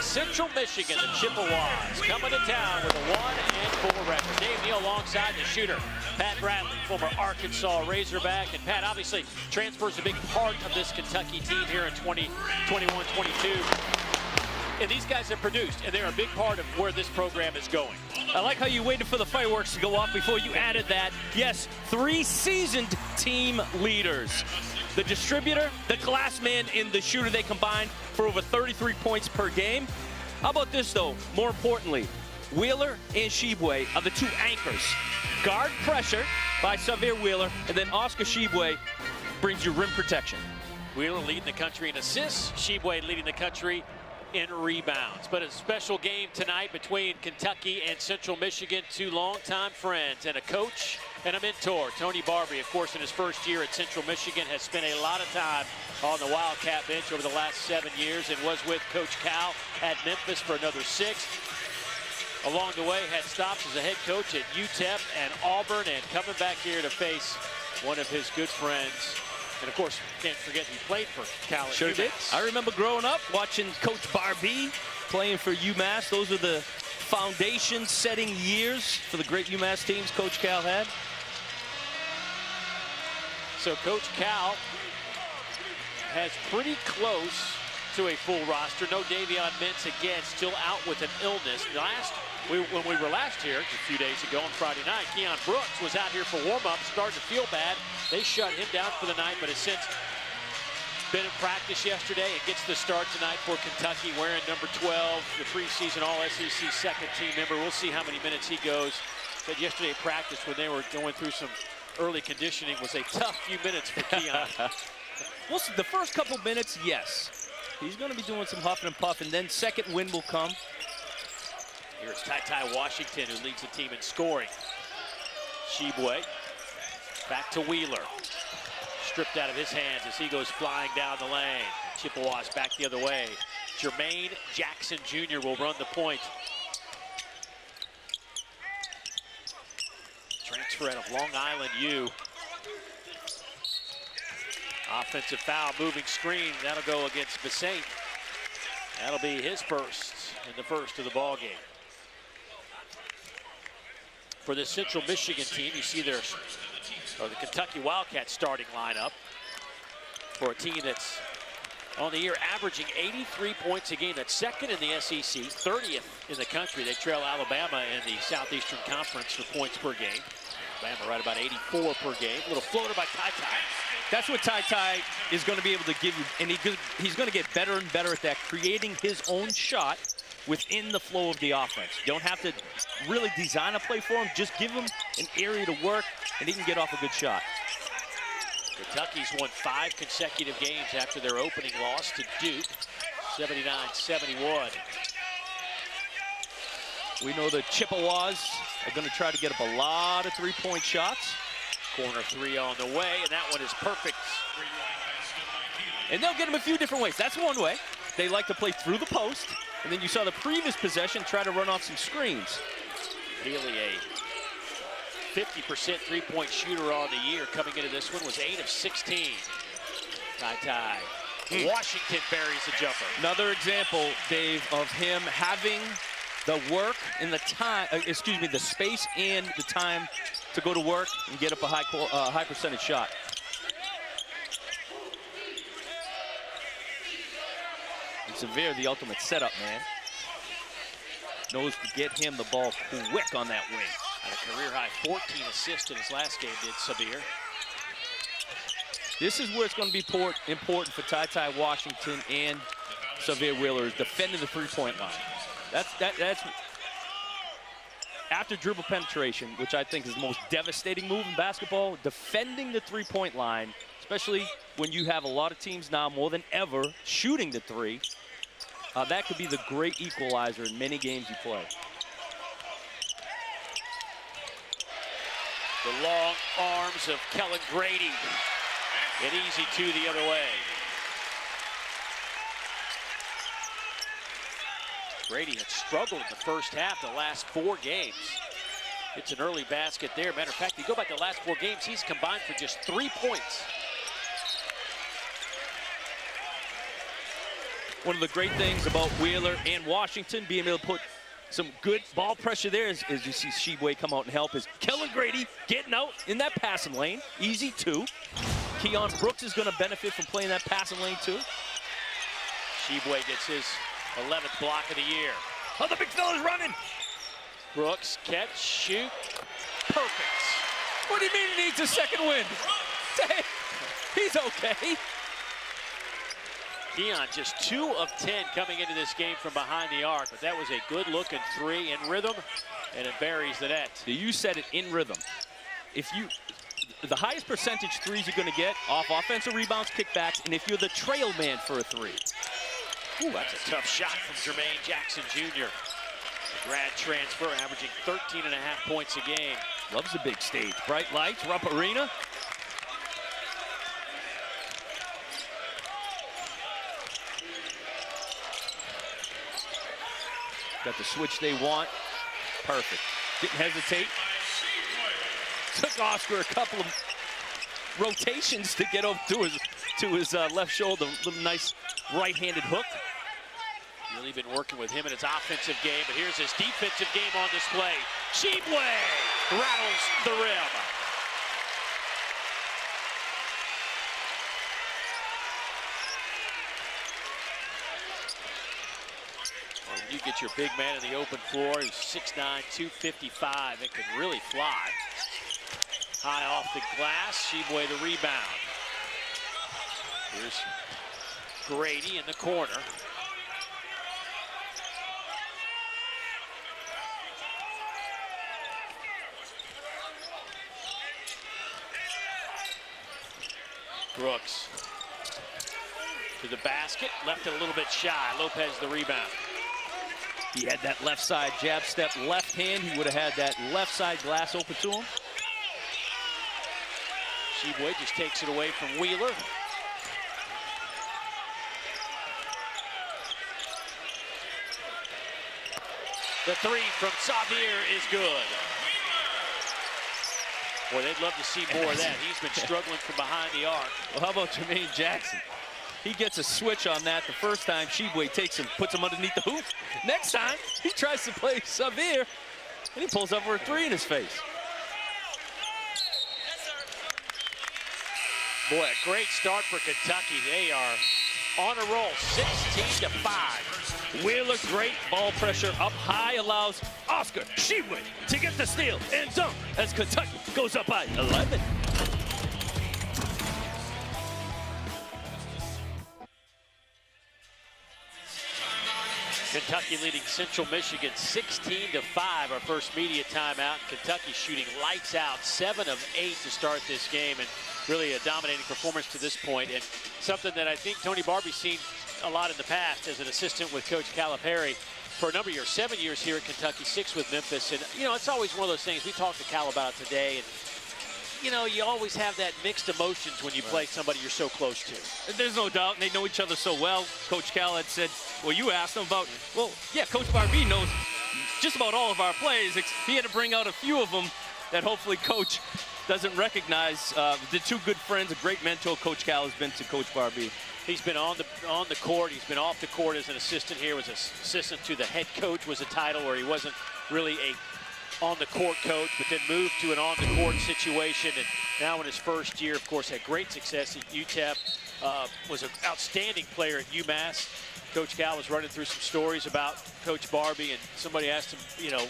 Central Michigan, the Chippewas, coming to town with a 1-4 record. Dave Neal alongside the shooter, Pat Bradley, former Arkansas Razorback. And Pat obviously transfers a big part of this Kentucky team here in 2021-22. And these guys have produced, and they're a big part of where this program is going. I like how you waited for the fireworks to go off before you added that. Yes, 3 seasoned team leaders. The distributor, the glass man, and the shooter, they combined for over 33 points per game. How about this, though? More importantly, Wheeler and Tshiebwe are the 2 anchors. Guard pressure by Xavier Wheeler, and then Oscar Tshiebwe brings you rim protection. Wheeler leading the country in assists, Tshiebwe leading the country in rebounds. But a special game tonight between Kentucky and Central Michigan, 2 longtime friends and a coach and a mentor. Tony Barbee, of course, in his first year at Central Michigan, has spent a lot of time on the Wildcat bench over the last 7 years and was with Coach Cal at Memphis for another 6. Along the way, had stops as a head coach at UTEP and Auburn, and coming back here to face one of his good friends. And of course, can't forget he played for Cal. Sure did. I remember growing up watching Coach Barbee playing for UMass. Those are the foundation-setting years for the great UMass teams Coach Cal had. So Coach Cal has pretty close to a full roster. No Davion Mintz again, still out with an illness. When we were last here a few days ago on Friday night, Keon Brooks was out here for warm-up, starting to feel bad. They shut him down for the night, but has since been in practice yesterday and gets the start tonight for Kentucky, wearing number 12, the preseason All-SEC second-team member. We'll see how many minutes he goes. Said yesterday at practice when they were going through some early conditioning was a tough few minutes for Keon. Well, the first couple minutes, yes. He's going to be doing some huffing and puffing, then second wind will come. Here's Ty Washington, who leads the team in scoring. Tshiebwe back to Wheeler. Stripped out of his hands as he goes flying down the lane. Chippewas back the other way. Jermaine Jackson Jr. will run the point. Transfer out of Long Island U. Offensive foul, moving screen. That'll go against Bassett. That'll be his first and the first of the ball game. For the Central Michigan team, you see the Kentucky Wildcats starting lineup for a team that's on the year averaging 83 points a game. That's second in the SEC, 30th in the country. They trail Alabama in the Southeastern Conference for points per game. Alabama right about 84 per game. A little floater by Ty. That's what Ty is going to be able to give you, and he's going to get better and better at that, creating his own shot within the flow of the offense. You don't have to really design a play for him. Just give him an area to work, and he can get off a good shot. Kentucky's won 5 consecutive games after their opening loss to Duke, 79-71. We know the Chippewas are going to try to get up a lot of 3-point shots. Corner 3 on the way, and that one is perfect. And they'll get them a few different ways. That's one way. They like to play through the post, and then you saw the previous possession try to run off some screens. Really a 50% 3-point shooter on the year. Coming into this one was 8 of 16. Ty. Washington buries the jumper. Another example, Dave, of him having the work and the time, the space and the time to go to work and get up a high percentage shot. And Xavier, the ultimate setup man, knows to get him the ball quick on that wing. Had a career high 14 assists in his last game, did Xavier. This is where it's going to be important for Ty Washington and Xavier Wheeler, defending the 3-point line. That's after dribble penetration, which I think is the most devastating move in basketball, defending the 3-point line, especially when you have a lot of teams now more than ever shooting the 3. That could be the great equalizer in many games you play. The long arms of Kellen Grady. An easy 2 the other way. Grady had struggled in the first half the last 4 games. It's an early basket there. Matter of fact, you go back to the last 4 games, he's combined for just 3 points. one of the great things about Wheeler and Washington being able to put some good ball pressure there is you see Tshiebwe come out and help, is Kellen Grady getting out in that passing lane. Easy too. Keon Brooks is going to benefit from playing that passing lane too. Tshiebwe gets his 11th block of the year. Oh, the big fella's running. Brooks, catch, shoot, perfect. What do you mean he needs a second wind? He's okay. Keon just 2 of 10 coming into this game from behind the arc, but that was a good-looking 3 in rhythm, and it buries the net. You said it, in rhythm. The highest percentage threes you're going to get off offensive rebounds, kickbacks, and if you're the trail man for a 3. Ooh, that's a tough shot from Jermaine Jackson Jr. A grad transfer, averaging 13.5 points a game. Loves the big stage. Bright lights, Rupp Arena. Got the switch they want. Perfect. Didn't hesitate. Took Oscar a couple of rotations to get over to his left shoulder. Little nice right-handed hook. Really been working with him in his offensive game, but here's his defensive game on display. Tshiebwe rattles the rim. When you get your big man in the open floor, who's 6'9", 255, it can really fly. High off the glass, Tshiebwe the rebound. Here's Grady in the corner. Brooks to the basket, left it a little bit shy. Lopez the rebound. He had that left side jab step, left hand. He would have had that left side glass open to him. Tshiebwe just takes it away from Wheeler. The 3 from Xavier is good. Boy, they'd love to see more of that. He's been struggling from behind the arc. Well, how about Jermaine Jackson? He gets a switch on that the first time. Tshiebwe takes him, puts him underneath the hoop. Next time, he tries to play Xavier, and he pulls up for a 3 in his face. Boy, a great start for Kentucky. They are on a roll, 16-5. Wheeler, great ball pressure up high, allows Oscar Tshiebwe to get the steal and dunk as Kentucky goes up by 11. Kentucky leading Central Michigan 16-5. Our first media timeout. Kentucky shooting lights out, 7 of 8 to start this game, and really a dominating performance to this point. And something that I think Tony Barbie's seen a lot in the past as an assistant with Coach Calipari for a number of years, 7 years here at Kentucky, 6 with Memphis. And, you know, it's always one of those things. We talked to Cal about it today, and, you know, you always have that mixed emotions when you play somebody you're so close to. There's no doubt, and they know each other so well. Coach Cal had said, well, you asked him about, well, yeah, Coach Barbie knows just about all of our plays. He had to bring out a few of them that hopefully Coach doesn't recognize. The 2 good friends, a great mentor Coach Cal has been to Coach Barbie. He's been on the court. He's been off the court as an assistant here. Was assistant to the head coach was a title where he wasn't really a on-the-court coach, but then moved to an on-the-court situation. And now in his first year, of course, had great success at UTEP. Was an outstanding player at UMass. Coach Cal was running through some stories about Coach Barbie, and somebody asked him, you know,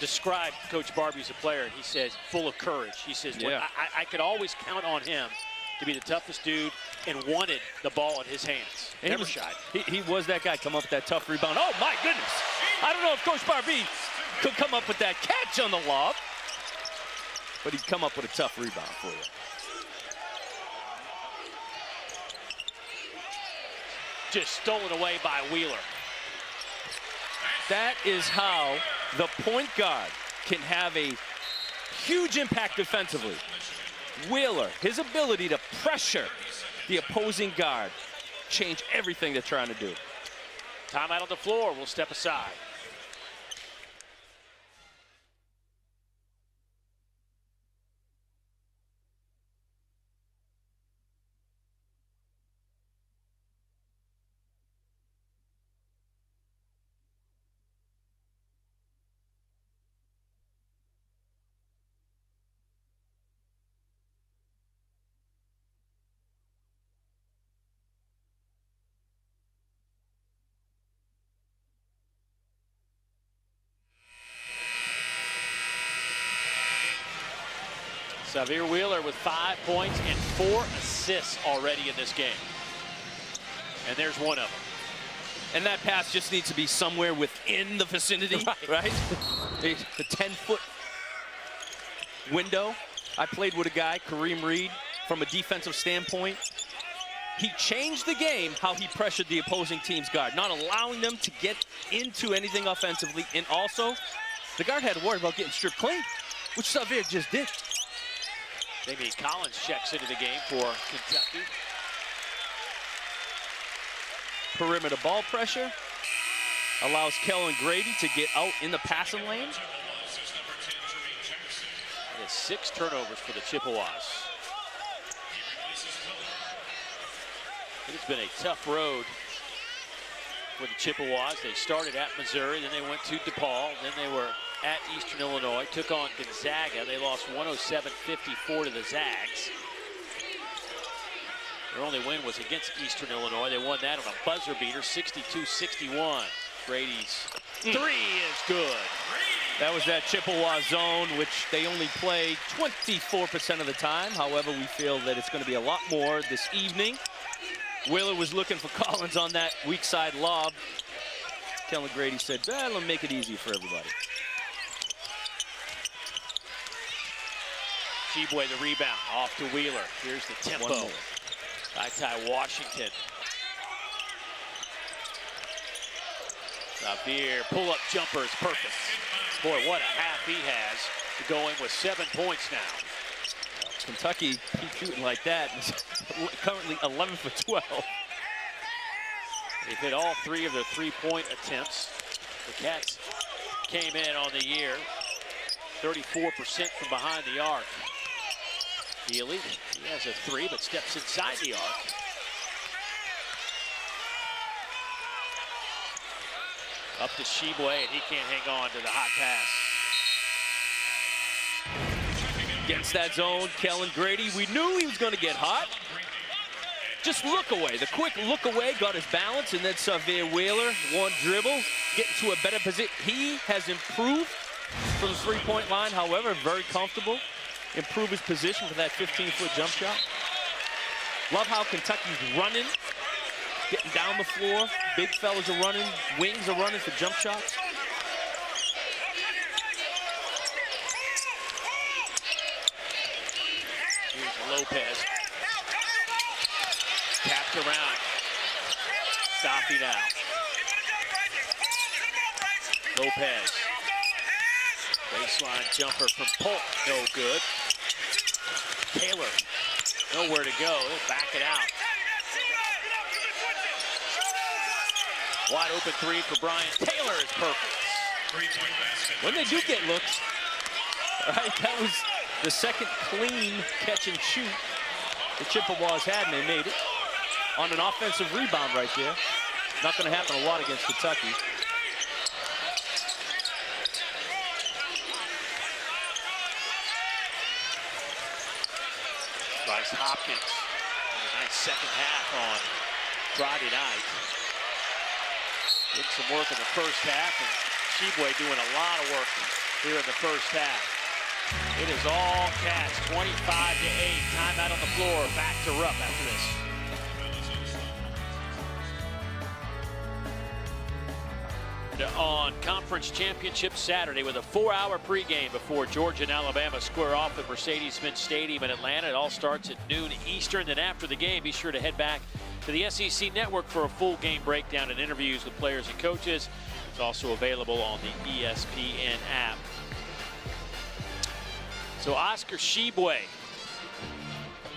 describe Coach Barbie as a player, and he says, full of courage. He says, yeah. I could always count on him to be the toughest dude and wanted the ball in his hands. And Never shied. He was that guy, come up with that tough rebound. Oh, my goodness. I don't know if Coach Barbie could come up with that catch on the lob, but he'd come up with a tough rebound for you. Just stolen away by Wheeler. That is how the point guard can have a huge impact defensively. Wheeler, his ability to pressure the opposing guard, change everything they're trying to do. Timeout on the floor. We'll step aside. Xavier Wheeler with 5 points and 4 assists already in this game. And there's one of them. And that pass just needs to be somewhere within the vicinity, right? The 10-foot window. I played with a guy, Kareem Reed, from a defensive standpoint. He changed the game how he pressured the opposing team's guard, not allowing them to get into anything offensively. And also, the guard had to worry about getting stripped clean, which Xavier just did. Damian Collins checks into the game for Kentucky. Perimeter ball pressure allows Kellen Grady to get out in the passing lane. It is 6 turnovers for the Chippewas. It's been a tough road for the Chippewas. They started at Missouri, then they went to DePaul, then they were at Eastern Illinois, took on Gonzaga. They lost 107-54 to the Zags. Their only win was against Eastern Illinois. They won that on a buzzer beater, 62-61. Grady's three is good. That was that Chippewa zone, which they only play 24% of the time. However, we feel that it's going to be a lot more this evening. Wheeler was looking for Collins on that weak side lob. Kellen Grady said, "Let me make it easy for everybody." Tshiebwe the rebound, off to Wheeler. Here's the tempo. Ty Washington. Xavier, pull-up jumper is perfect. Boy, what a half he has, going with 7 points now. Kentucky keep shooting like that. Currently 11 for 12. They've hit all 3 of their 3-point attempts. The Cats came in on the year 34% from behind the arc. Healy, he has a 3, but steps inside the arc. Up to Tshiebwe, and he can't hang on to the hot pass. Against that zone, Kellen Grady, we knew he was going to get hot. Just look away. The quick look away got his balance, and then Xavier Wheeler, one dribble, getting to a better position. He has improved from the three-point line, however, very comfortable. Improve his position for that 15-foot jump shot. Love how Kentucky's running, getting down the floor. Big fellas are running, wings are running for jump shots. Here's Lopez. Tapped around. Stopping now. Lopez. Baseline jumper from Polk, no good. Taylor, nowhere to go. He'll back it out. Wide open 3 for Brian Taylor is perfect. When they do get looks, right? That was the second clean catch and shoot the Chippewas had, and they made it on an offensive rebound right there. Not going to happen a lot against Kentucky. Hopkins, a nice second half on Friday night. Did some work in the first half, and Tshiebwe doing a lot of work here in the first half. It is all Cats, 25-8. Timeout on the floor. Back to Rupp after this. On Conference Championship Saturday with a 4-hour pregame before Georgia and Alabama square off at Mercedes-Benz Stadium in Atlanta. It all starts at noon Eastern. Then after the game, be sure to head back to the SEC Network for a full game breakdown and interviews with players and coaches. It's also available on the ESPN app. So Oscar Tshiebwe,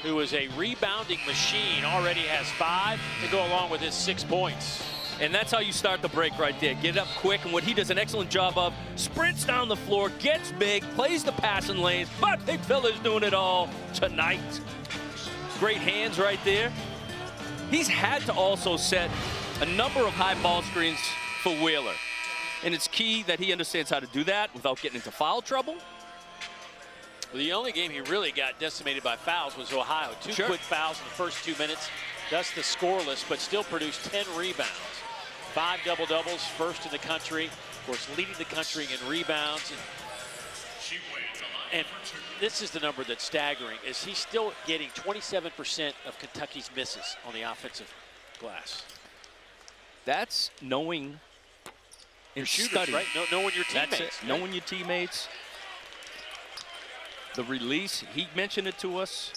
who is a rebounding machine, already has 5 to go along with his 6 points. And that's how you start the break right there. Get it up quick, and what he does an excellent job of, sprints down the floor, gets big, plays the passing lanes, but big fella's doing it all tonight. Great hands right there. He's had to also set a number of high ball screens for Wheeler. And it's key that he understands how to do that without getting into foul trouble. Well, the only game he really got decimated by fouls was Ohio. 2 quick fouls in the first 2 minutes. Thus the scoreless, but still produced 10 rebounds. 5 double-doubles, first in the country. Of course, leading the country in rebounds. And this is the number that's staggering, is he's still getting 27% of Kentucky's misses on the offensive glass. That's knowing and studying. Right? Knowing your teammates. That's it. Right? Knowing your teammates. The release, he mentioned it to us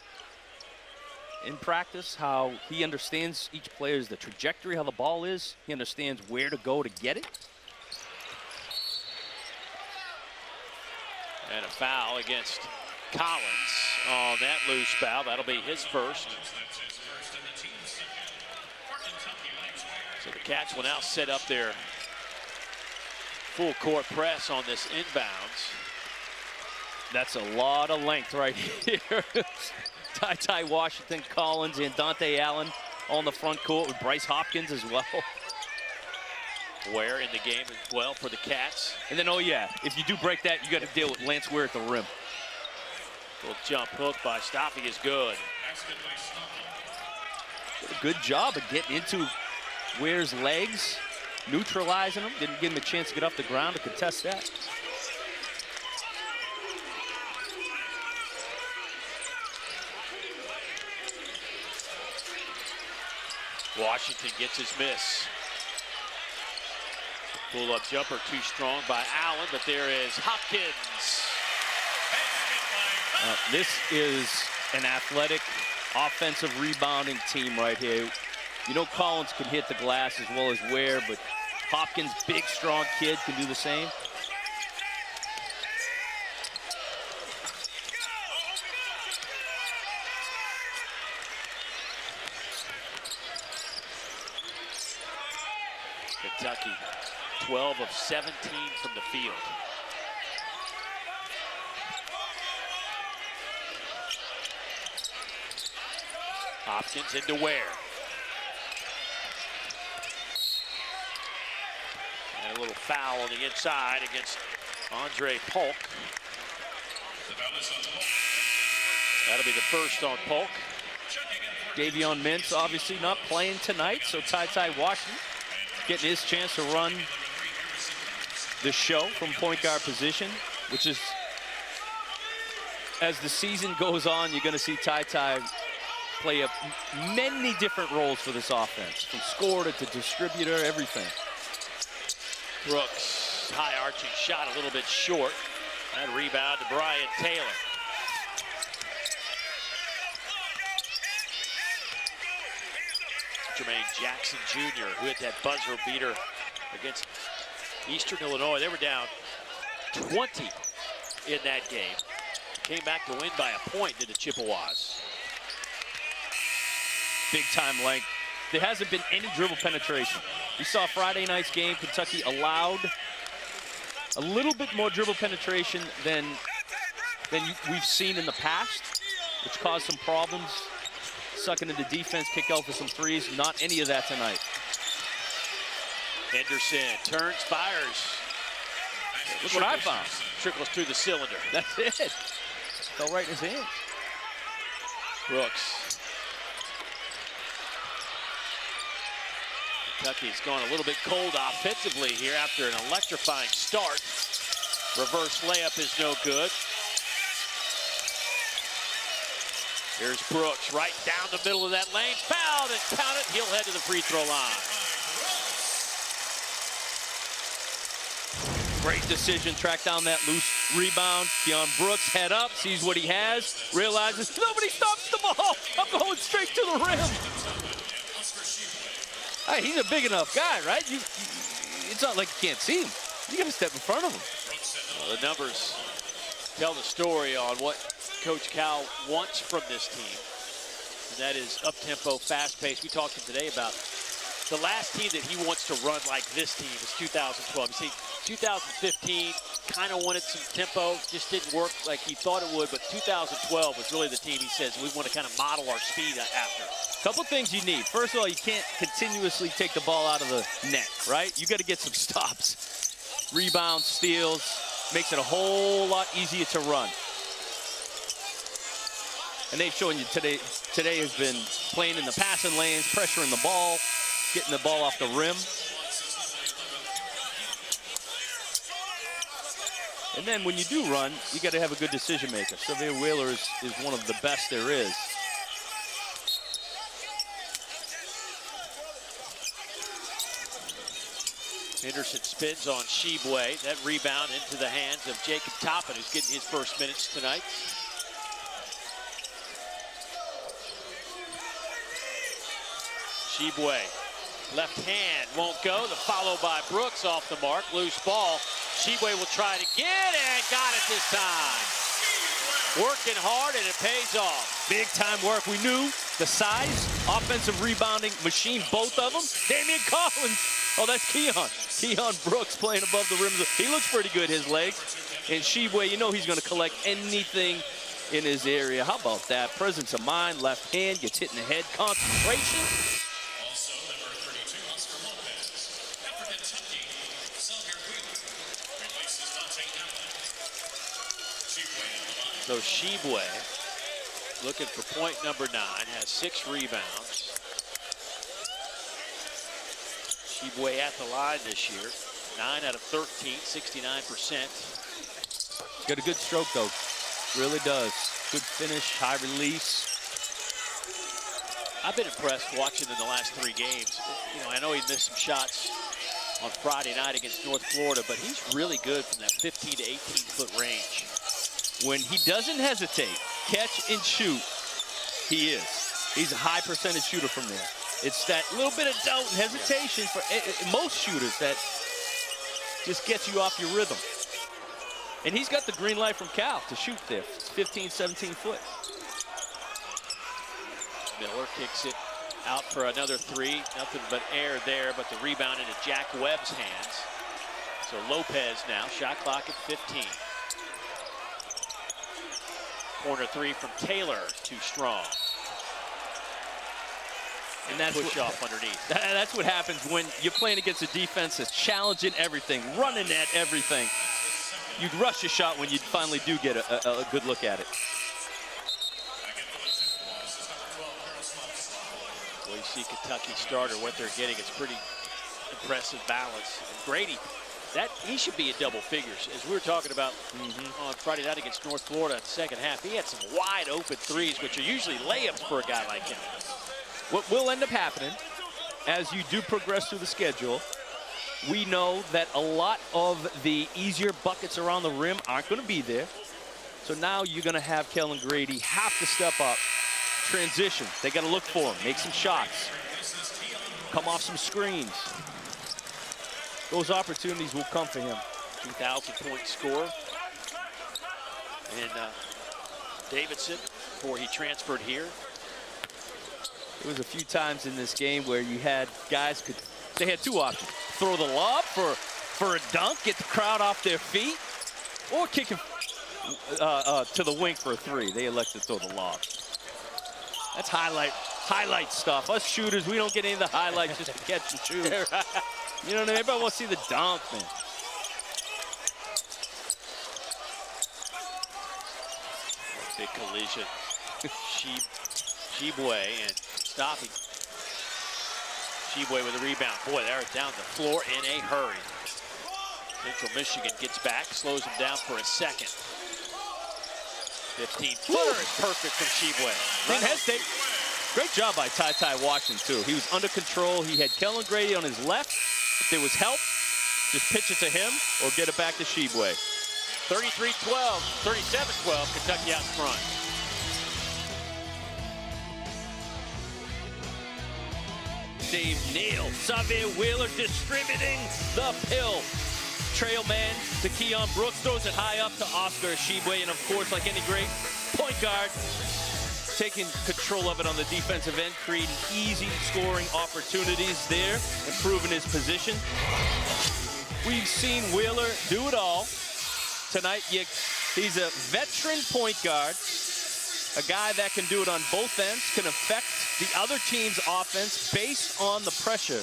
in practice, how he understands each player's the trajectory, how the ball is. He understands where to go to get it. And a foul against Collins on that loose foul. That'll be his first. So the Cats will now set up their full court press on this inbounds. That's a lot of length right here. Ty Washington, Collins, and Dante Allen on the front court with Bryce Hopkins as well. Ware in the game as well for the Cats. And then, oh yeah, if you do break that, you got to deal with Lance Ware at the rim. Little jump hook by Stoffy is good. Did a good job of getting into Ware's legs, neutralizing him. Didn't give him a chance to get off the ground to contest that. Washington gets his miss. Pull-up jumper too strong by Allen, but there is Hopkins. This is an athletic, offensive rebounding team right here. You know Collins can hit the glass as well as Ware, but Hopkins, big, strong kid, can do the same. Kentucky, 12 of 17 from the field. Hopkins into Ware. And a little foul on the inside against Andre Polk. That'll be the first on Polk. Davion Mintz obviously not playing tonight, so Ty Washington getting his chance to run the show from point guard position, which is, as the season goes on, you're going to see Ty play many different roles for this offense, from scorer to distributor, everything. Brooks, high arching shot, a little bit short. That rebound to Brian Taylor. Jermaine Jackson Jr., who hit that buzzer beater against Eastern Illinois. They were down 20 in that game. Came back to win by a point to the Chippewas. Big time length. There hasn't been any dribble penetration. We saw Friday night's game, Kentucky allowed a little bit more dribble penetration than we've seen in the past, which caused some problems. Sucking into defense, kick out for some threes. Not any of that tonight. Henderson turns, fires. Look what I found. Trickles through the cylinder. That's it. Fell right in his hand. Brooks. Kentucky's gone a little bit cold offensively here after an electrifying start. Reverse layup is no good. Here's Brooks right down the middle of that lane. Fouled and count it. He'll head to the free throw line. Great decision. Track down that loose rebound. Deion Brooks head up, sees what he has, realizes nobody stops the ball. I'm going straight to the rim. Hey, he's a big enough guy, right? It's not like you can't see him. You got to step in front of him. Well, the numbers tell the story on what Coach Cal wants from this team, and that is up-tempo, fast-paced. We talked to him today about the last team that he wants to run like this team is 2012. You see, 2015 kind of wanted some tempo, just didn't work like he thought it would, but 2012 was really the team he says we want to kind of model our speed after. Couple things you need. First of all, you can't continuously take the ball out of the net, right? You got to get some stops. Rebounds, steals, makes it a whole lot easier to run. And they've shown you today has been playing in the passing lanes, pressuring the ball, getting the ball off the rim. And then when you do run, you got to have a good decision maker. Xavier Wheeler is one of the best there is. Henderson spins on Tshiebwe. That rebound into the hands of Jacob Toppin, who's getting his first minutes tonight. Tshiebwe, left hand won't go. The follow by Brooks off the mark. Loose ball. Tshiebwe will try it again and got it this time. Working hard and it pays off. Big time work. We knew the size, offensive rebounding machine, both of them. Damian Collins. Oh, that's Keon. Keon Brooks playing above the rim. He looks pretty good, his legs. And Tshiebwe, you know he's going to collect anything in his area. How about that? Presence of mind, left hand, gets hit in the head. Concentration. So Tshiebwe, looking for point number 9, has 6 rebounds. Tshiebwe at the line this year, 9 out of 13, 69%. Got a good stroke though, really does. Good finish, high release. I've been impressed watching in the last 3 games. You know, I know he missed some shots on Friday night against North Florida, but he's really good from that 15 to 18 foot range. When he doesn't hesitate, catch and shoot, he is. He's a high percentage shooter from there. It's that little bit of doubt and hesitation for most shooters that just gets you off your rhythm. And he's got the green light from Cal to shoot there. It's 15, 17 foot. Miller kicks it out for another 3. Nothing but air there, but the rebound into Jack Webb's hands. So Lopez now, shot clock at 15. Corner 3 from Taylor, too strong. And that's push off underneath. That's what happens when you're playing against a defense that's challenging everything, running at everything. You'd rush a shot when you finally do get a good look at it. Well, you see Kentucky starter, what they're getting, it's pretty impressive balance. And Grady, he should be in double figures. As we were talking about on Friday night against North Florida in the second half, he had some wide open threes, which are usually layups for a guy like him. What will end up happening as you do progress through the schedule, we know that a lot of the easier buckets around the rim aren't going to be there. So now you're going to have Kellen Grady have to step up, transition. They got to look for him, make some shots, come off some screens. Those opportunities will come for him. 2,000-point score. And Davidson, before he transferred here. There was a few times in this game where you had guys they had 2 options. Throw the lob for a dunk, get the crowd off their feet, or kick him to the wing for a 3. They elected to throw the lob. That's highlight stuff. Us shooters, we don't get any of the highlights just to catch and shoot. You know what I mean? Everybody wants to see the dunk, man. Big collision. Tshiebwe and stopping. Tshiebwe with a rebound. Boy, they're down the floor in a hurry. Central Michigan gets back, slows him down for a second. 15-footer is perfect from Tshiebwe. Didn't hesitate. Great job by Ty Washington, too. He was under control. He had Kellen Grady on his left. If there was help, just pitch it to him or get it back to Tshiebwe. 33-12, 37-12, Kentucky out in front. Dave Neal, Xavier Wheeler distributing the pill. Trail man to Keon Brooks, throws it high up to Oscar Tshiebwe, and of course, like any great point guard, taking control of it on the defensive end, creating easy scoring opportunities there, improving his position. We've seen Wheeler do it all. Tonight, he's a veteran point guard, a guy that can do it on both ends, can affect the other team's offense based on the pressure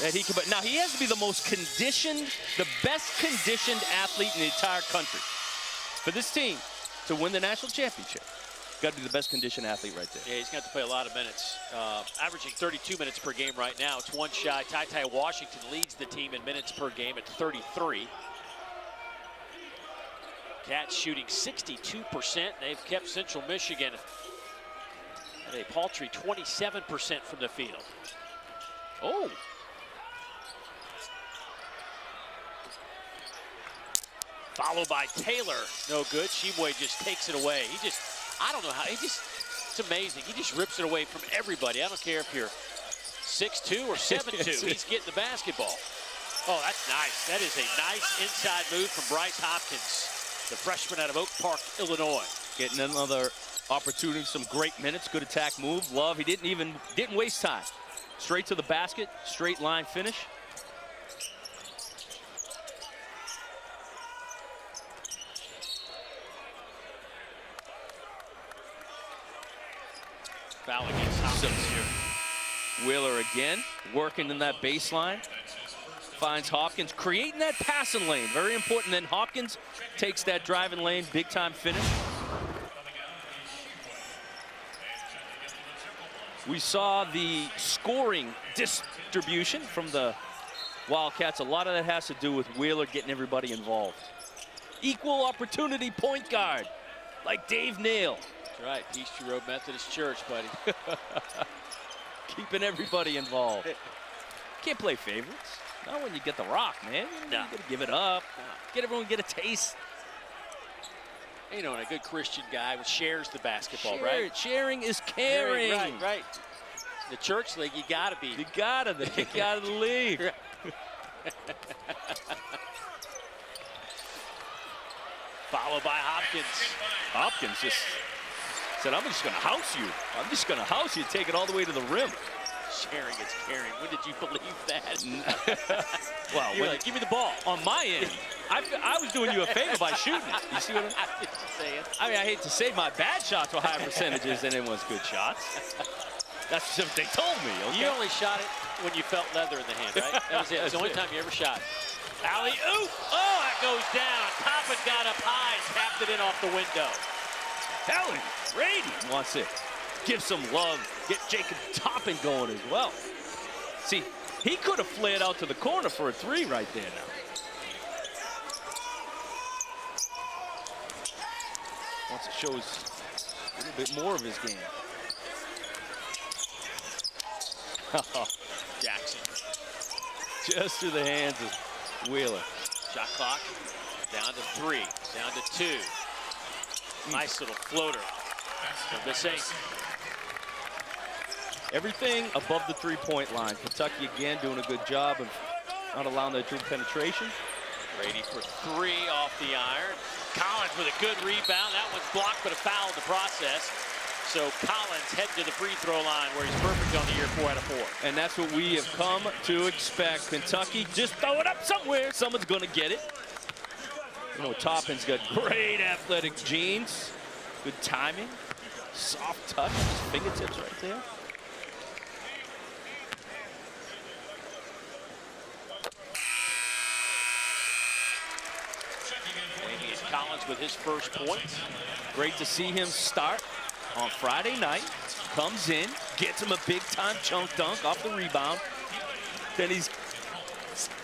that he can put. Now, he has to be the most conditioned, the best conditioned athlete in the entire country for this team to win the national championship. Got to be the best conditioned athlete right there. Yeah, he's got to play a lot of minutes. Averaging 32 minutes per game right now. It's 1 shy. Ty Washington leads the team in minutes per game at 33. Cats shooting 62%. They've kept Central Michigan at a paltry 27% from the field. Oh. Followed by Taylor. No good. Tshiebwe just takes it away. I don't know how, it's amazing. He just rips it away from everybody. I don't care if you're 6'2" or 7'2". He's getting the basketball. Oh, that's nice. That is a nice inside move from Bryce Hopkins, the freshman out of Oak Park, Illinois. Getting another opportunity, some great minutes, good attack move. Love, he didn't waste time. Straight to the basket, straight line finish. Foul against Hopkins here. Wheeler again, working in that baseline. Finds Hopkins, creating that passing lane. Very important. Then Hopkins takes that driving lane, big time finish. We saw the scoring distribution from the Wildcats. A lot of that has to do with Wheeler getting everybody involved. Equal opportunity point guard, like Dave Nail. That's right, Peachtree Road Methodist Church, buddy. Keeping everybody involved. Can't play favorites. Not when you get the rock, man. You gotta give it up. Get everyone get a taste. You know, and a good Christian guy shares the basketball, right? Sharing is caring. Right. The church league, you gotta be. You gotta. They kick you out of the league. Followed by Hopkins. Hopkins just said, I'm just gonna house you. I'm just gonna house you, take it all the way to the rim. Sharing is caring. When did you believe that? Well, you're like, give me the ball. On my end, I was doing you a favor by shooting it. You see what I'm saying? I mean, I hate to say my bad shots were higher percentages than anyone's good shots. That's just what they told me. Okay? You only shot it when you felt leather in the hand, right? That was it. It was the only time you ever shot it. Alley-oop! Oh, that goes down. Toppin got up high and tapped it in off the window. Helen, Grady wants it. Give some love. Get Jacob Toppin going as well. See, he could have flared out to the corner for a three right there now. Once it shows a little bit more of his game. Jackson. Just through the hands of Wheeler. Shot clock down to 3, down to 2. Nice little floater from the Saints. Everything above the three-point line. Kentucky again doing a good job of not allowing that true penetration. Grady for 3 off the iron. Collins with a good rebound. That one's blocked, but a foul in the process. So Collins heading to the free throw line where he's perfect on the year, 4 out of 4. And that's what we have come to expect. Kentucky, just throw it up somewhere. Someone's going to get it. You know, Toppin's got great athletic genes. Good timing. Soft touch. His fingertips right there. Collins with his first point. Great to see him start on Friday night. Comes in, gets him a big-time chunk dunk off the rebound. Then he's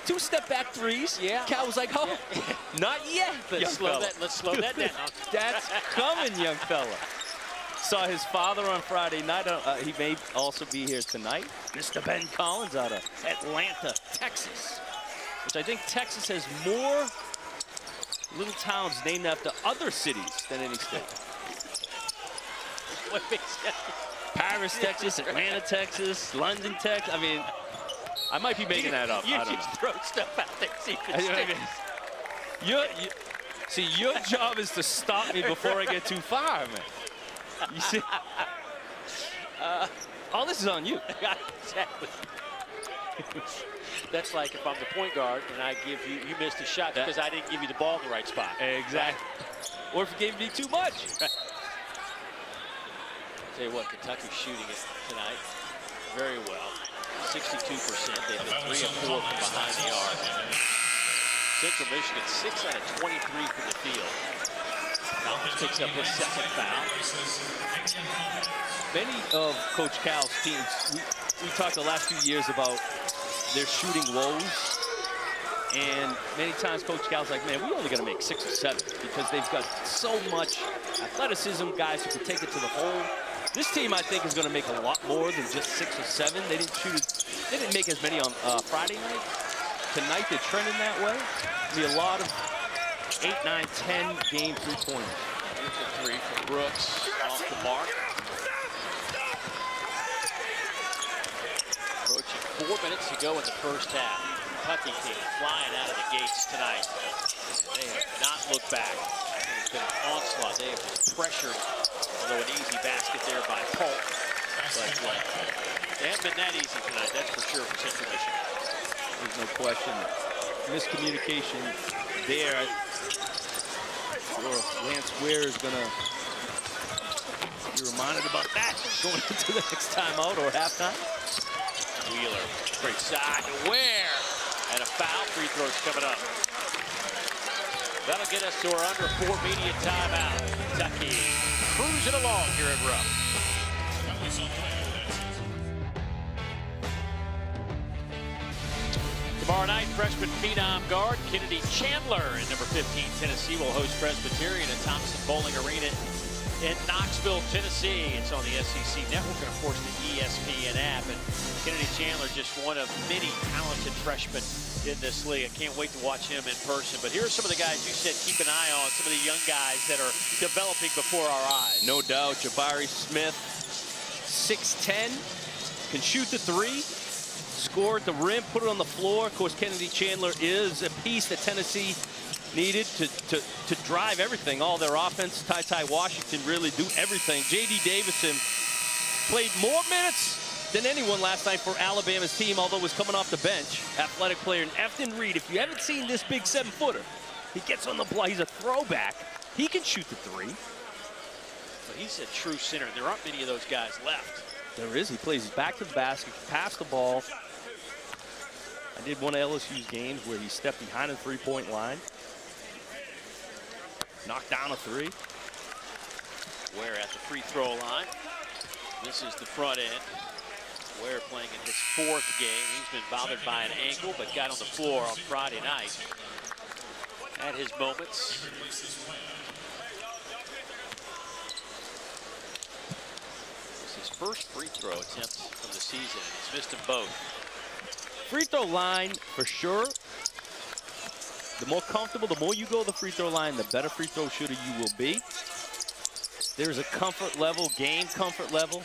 2 step-back threes. Yeah. Cal was like, oh, not yet, Let's slow that down. That's coming, young fella. Saw his father on Friday night. He may also be here tonight. Mr. Ben Collins out of Atlanta, Texas. Which I think Texas has more little towns named after other cities than any state. Paris, Texas, Atlanta, Texas, London, Texas. I mean, I might be making that up. You I don't just know. throw stuff out there. See if it sticks. See, your job is to stop me before I get too far, man. You see? All this is on you. Exactly. That's like if I'm the point guard and I give you, you missed a shot because I didn't give you the ball in the right spot. Exactly. Or if you gave me too much. Tell you what, Kentucky's shooting it tonight very well. 62%. They've been 3 of 4 from behind the arc. Central Michigan 6 out of 23 from the field. Collins picks up his second foul. Many of Coach Cal's teams, we talked the last few years about their shooting woes. And many times Coach Cal's like, man, we only got to make 6 or 7. because they've got so much athleticism, guys who can take it to the hole. This team, I think, is going to make a lot more than just 6 or 7. They didn't shoot it. They didn't make as many on Friday night. Tonight, they're trending that way. There'll be a lot of 8, 9, 10 game three-pointers. Here's a 3 from Brooks off the mark. Approaching 4 minutes to go in the first half. Kentucky team flying out of the gates tonight. They have not looked back. It's been an onslaught. They have just pressured, although an easy basket there by Polk. But they haven't been that easy tonight, that's for sure, for Central Michigan. There's no question. Miscommunication there. Lance Ware is going to be reminded about that going into the next timeout or halftime. Wheeler, great side to Ware. And a foul, free throws coming up. That'll get us to our under 4 media timeout. Kentucky cruising along here at Rupp. Tomorrow night, freshman phenom guard Kennedy Chandler in number 15 Tennessee will host Presbyterian at Thompson Bowling Arena in Knoxville, Tennessee. It's on the SEC Network and, of course, the ESPN app. And Kennedy Chandler, just one of many talented freshmen in this league. I can't wait to watch him in person. But here are some of the guys you said keep an eye on, some of the young guys that are developing before our eyes. No doubt, Jabari Smith, 6'10", can shoot the 3, score at the rim, put it on the floor. Of course, Kennedy Chandler is a piece that Tennessee needed to drive everything, all their offense. Ty Washington really do everything. J.D. Davison played more minutes than anyone last night for Alabama's team, although was coming off the bench. Athletic player. And Efton Reed, if you haven't seen this big 7-footer, he gets on the block. He's a throwback. He can shoot the 3. But he's a true center. There aren't many of those guys left. There is. He plays back to the basket, pass the ball. I did one of LSU's games where he stepped behind the three-point line, knocked down a 3. Ware at the free throw line. This is the front end. Ware playing in his 4th game. He's been bothered by an ankle, but got on the floor on Friday night. Had his moments. This is his first free throw attempt of the season, and he's missed them both. Free throw line, for sure. The more comfortable, the more you go to the free throw line, the better free throw shooter you will be. There's a comfort level, game comfort level.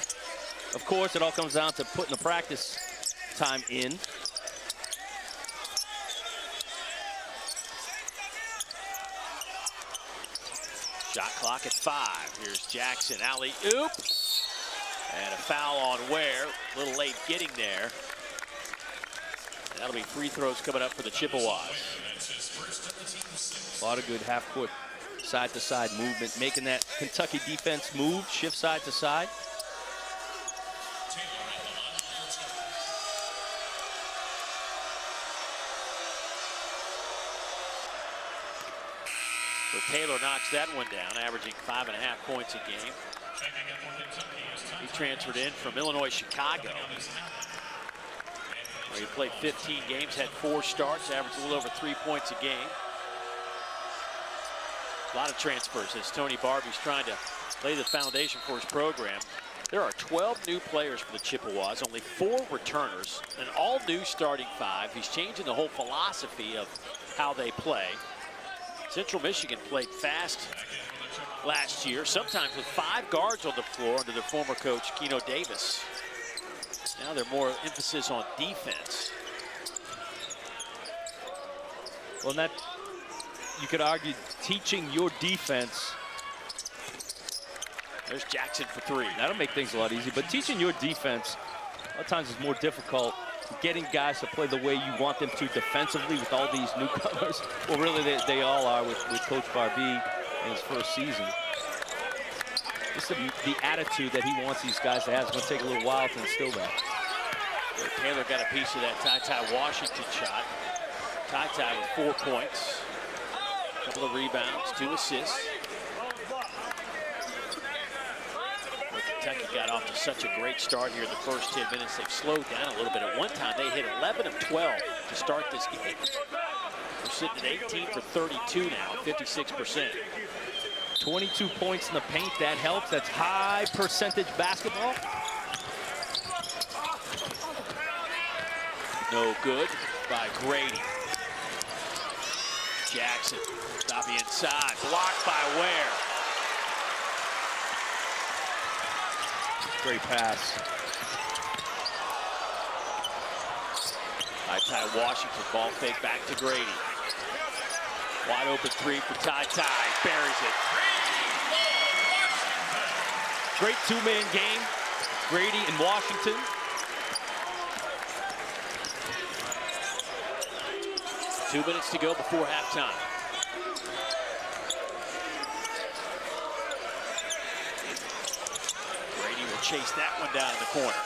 Of course, it all comes down to putting the practice time in. Shot clock at 5. Here's Jackson, alley-oop. And a foul on Ware. A little late getting there. And that'll be free throws coming up for the Chippewas. A lot of good half-court side-to-side movement, making that Kentucky defense move, shift side to side. So Taylor knocks that one down, averaging 5.5 points a game. He transferred in from Illinois Chicago, where he played 15 games, had 4 starts, averaged a little over 3 points a game. A lot of transfers as Tony Barbie's trying to lay the foundation for his program. There are 12 new players for the Chippewas, only 4 returners, an all-new starting 5. He's changing the whole philosophy of how they play. Central Michigan played fast last year, sometimes with 5 guards on the floor under their former coach, Keno Davis. Now they're more emphasis on defense. Well, that, you could argue, teaching your defense. There's Jackson for 3. That'll make things a lot easier, but teaching your defense, a lot of times it's more difficult. Getting guys to play the way you want them to defensively with all these newcomers. Well, really, they all are with Coach Barbie in his first season. Just the attitude that he wants these guys to have is going to take a little while to instill that. Taylor got a piece of that Ty Washington shot. Ty with 4 points, a couple of rebounds, 2 assists. Kentucky got off to such a great start here in the first 10 minutes. They've slowed down a little bit. At one time, they hit 11 of 12 to start this game. We're sitting at 18 for 32 now, 56%. 22 points in the paint, that helps. That's high percentage basketball. No good by Grady. Jackson, stop the inside, blocked by Ware. Great pass. Ty Washington, ball fake back to Grady. Wide open three for Ty. Buries it. Great two-man game. Grady and Washington. Two minutes to go before halftime. Grady will chase that one down in the corner.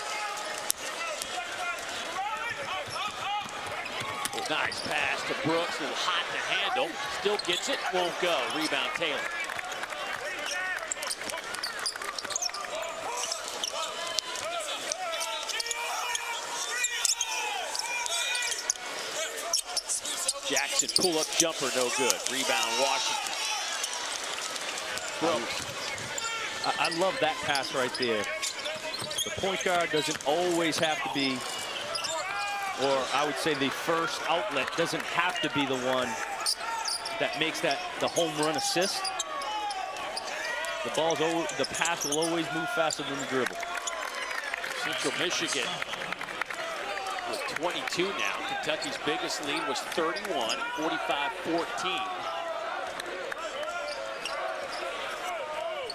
Nice pass to Brooks, a little hot to handle. Still gets it, won't go. Rebound Taylor. Jackson, pull-up jumper, no good. Rebound Washington. Brooks. I love that pass right there. The point guard doesn't always have to be, or I would say the first outlet doesn't have to be the one that makes that the home run assist. The pass will always move faster than the dribble. Central Michigan with 22 now. Kentucky's biggest lead was 31, 45-14.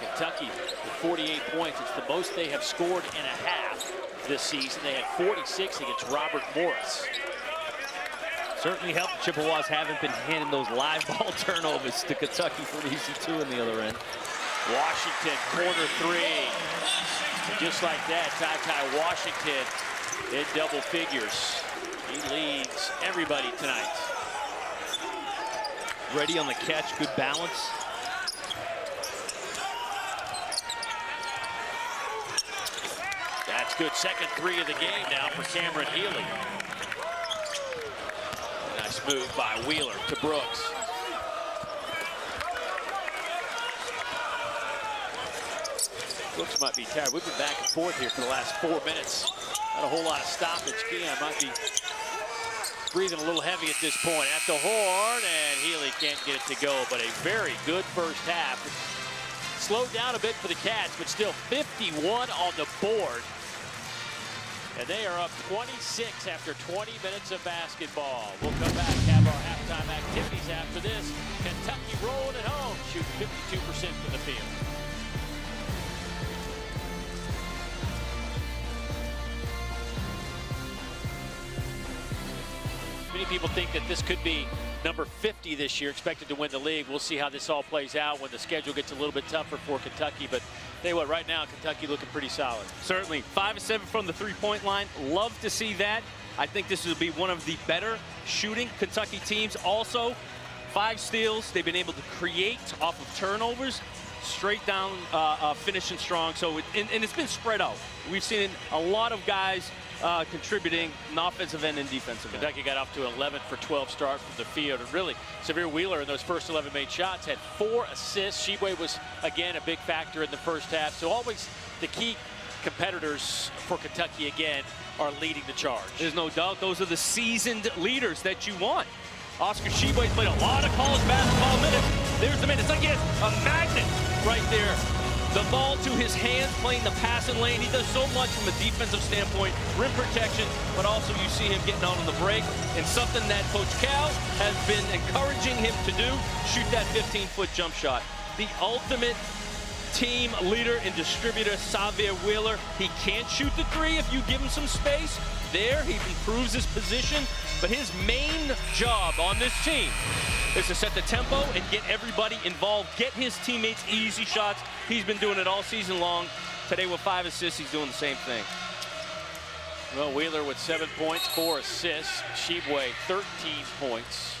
Kentucky with 48 points. It's the most they have scored in a half this season. They had 46 against Robert Morris. Certainly helped. The Chippewas haven't been handing those live ball turnovers to Kentucky for an easy two on the other end. Washington, corner three. And just like that, Ty Washington in double figures. He leads everybody tonight. Ready on the catch, good balance. That's good. Second three of the game now for Cameron Healy. Nice move by Wheeler to Brooks. Brooks might be tired. We've been back and forth here for the last 4 minutes. Not a whole lot of stoppage. Keon might be breathing a little heavy at this point. At the horn, and Healy can't get it to go, but a very good first half. Slowed down a bit for the Cats, but still 51 on the board. And they are up 26 after 20 minutes of basketball. We'll come back, have our halftime activities after this. Kentucky rolling at home, shooting 52% from the field. Many people think that this could be number 50 this year, expected to win the league. We'll see how this all plays out when the schedule gets a little bit tougher for Kentucky. But tell you what, right now, Kentucky looking pretty solid. Certainly. 5 of 7 from the three-point line. Love to see that. I think this will be one of the better shooting Kentucky teams. Also, 5 steals. They've been able to create off of turnovers. Straight down, finishing strong. So, and it's been spread out. We've seen a lot of guys contributing on offensive end and defensive end. Kentucky got off to an 11 for 12 start from the field. And really, Severe Wheeler in those first 11 made shots had 4 assists. Tshiebwe was, again, a big factor in the first half. So always the key competitors for Kentucky, again, are leading the charge. There's no doubt those are the seasoned leaders that you want. Oscar Tshiebwe's played a lot of college basketball minutes. There's the minute. It's like he has a magnet right there. The ball to his hands, playing the passing lane. He does so much from a defensive standpoint, rim protection, but also you see him getting out on the break. And something that Coach Cal has been encouraging him to do, shoot that 15-foot jump shot. The ultimate team leader and distributor, Xavier Wheeler. He can't shoot the three if you give him some space. There, he improves his position. But his main job on this team is to set the tempo and get everybody involved, get his teammates easy shots. He's been doing it all season long. Today with 5 assists, he's doing the same thing. Well, Wheeler with 7 points, 4 assists. Tshiebwe, 13 points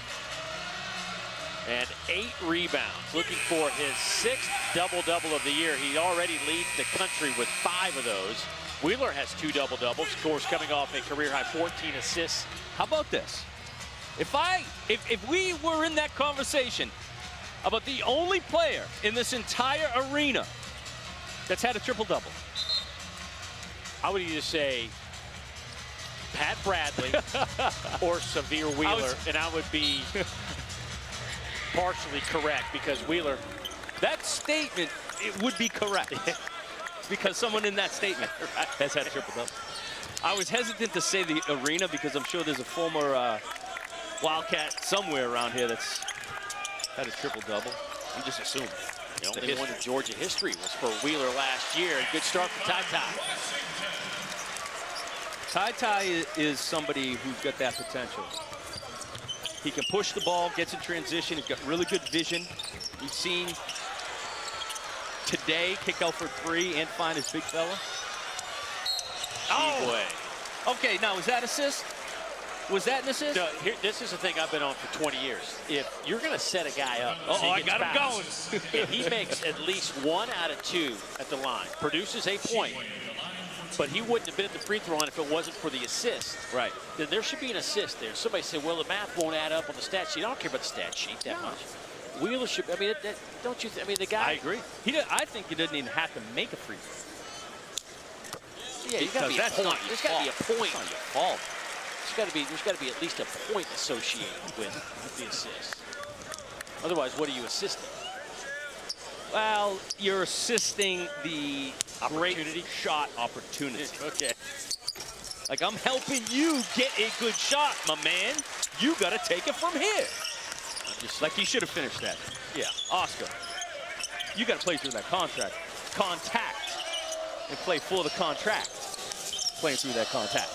and 8 rebounds. Looking for his 6th double-double of the year. He already leads the country with 5 of those. Wheeler has 2 double-doubles, of course, coming off a career-high 14 assists. How about this? If we were in that conversation about the only player in this entire arena that's had a triple-double, I would either say Pat Bradley or Severe Wheeler, and I would be partially correct because Wheeler. That statement, it would be correct because someone in that statement has had a triple-double. I was hesitant to say the arena because I'm sure there's a former Wildcat somewhere around here that's had a triple-double. I'm just assuming. The only one in Georgia history was for Wheeler last year. A good start for Ty. Ty is somebody who's got that potential. He can push the ball, gets in transition. He's got really good vision. We've seen today kick out for 3 and find his big fella. Tshiebwe. Okay, now was that assist? Was that an assist? No, this is the thing I've been on for 20 years. If you're going to set a guy up, I got him going. If he makes at least 1 out of 2 at the line, produces a point, but he wouldn't have been at the free throw line if it wasn't for the assist. Right. Then there should be an assist there. Somebody said, well, the math won't add up on the stat sheet. I don't care about the stat sheet that much. Wheeler should, I mean, don't you I mean, the guy. I agree. I think he doesn't even have to make a free throw. Yeah, you got to be a point. There's got to be a point. It's not your fault. There's got to be at least a point associated with the assist. Otherwise, what are you assisting? Well, you're assisting the great shot opportunity. Okay. Like, I'm helping you get a good shot, my man. You got to take it from here. Like, he should have finished that. Yeah. Oscar, you got to play through that contact, and play for the contract. Playing through that contact.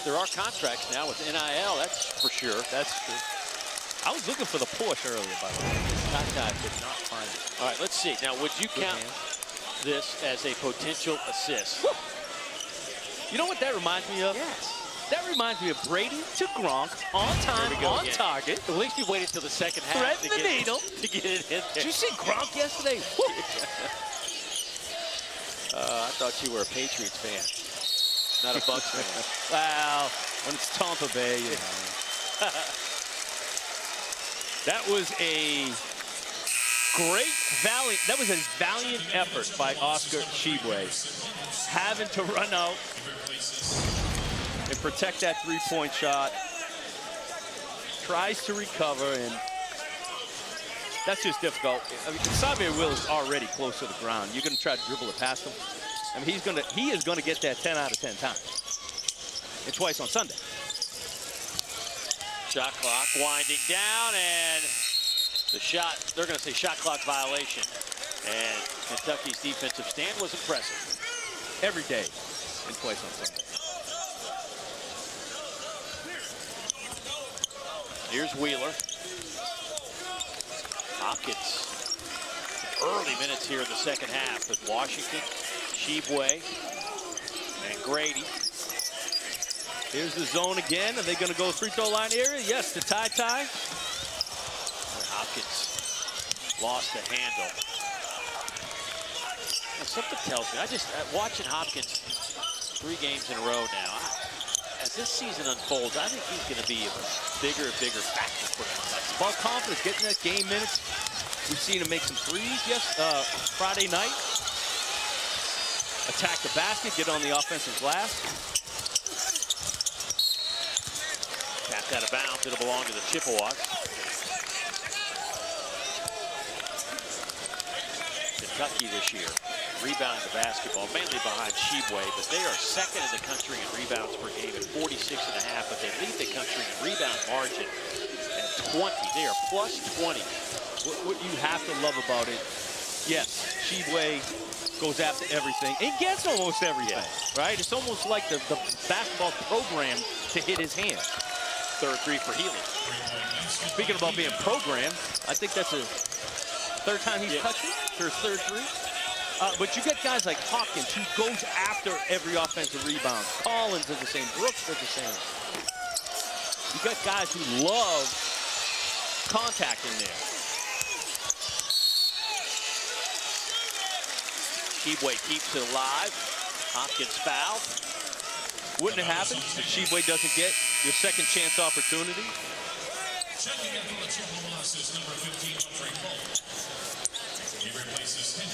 There are contracts now with NIL, that's for sure. That's true. I was looking for the Porsche earlier, by the way. I could not find it. All right, let's see. Now, would you count this as a potential assist? Woo. You know what that reminds me of? Yes. That reminds me of Grady to Gronk, on time, on target. At least we waited till the second half Thread the needle. to get it in there. Did you see Gronk yesterday? I thought you were a Patriots fan, not a Bucs fan. Well, when it's Tampa Bay, you know. That was a valiant effort by Oscar Tshiebwe, having to run out and protect that three-point shot. Tries to recover, and that's just difficult. I mean, Xavier Will is already close to the ground. You're going to try to dribble it past him. I mean, he is going to get that 10 out of 10 times, and twice on Sunday. Shot clock winding down, and the shot, they're going to say shot clock violation. And Kentucky's defensive stand was impressive. Every day and twice on Sunday. Here's Wheeler. Hopkins. Early minutes here in the second half with Washington, Tshiebwe, and Grady. Here's the zone again. Are they going to go free throw line area? Yes, to Ty. Hopkins lost the handle. Now, something tells me, watching Hopkins 3 games in a row now, as this season unfolds, I think he's going to be a bigger and bigger factor for them. Ball confidence, getting that game minutes. We've seen him make some threes Friday night. Attack the basket, get on the offensive glass. Tapped out of bounds, it'll belong to the Chippewas. Kentucky this year, rebounding the basketball, mainly behind Tshiebwe, but they are second in the country in rebounds per game at 46.5, but they lead the country in rebound margin at 20. They are plus 20. What you have to love about it, yes, Tshiebwe goes after everything. He gets almost everything, right? It's almost like the basketball program to hit his hand. Third three for Healy. Speaking about being programmed, I think that's a third time he's touched it for his third three. But you get guys like Hopkins who goes after every offensive rebound. Collins does the same. Brooks does the same. You got guys who love contact in there. Tshiebwe keeps it alive. Hopkins fouled. Wouldn't have happened if Tshiebwe doesn't get your second chance opportunity.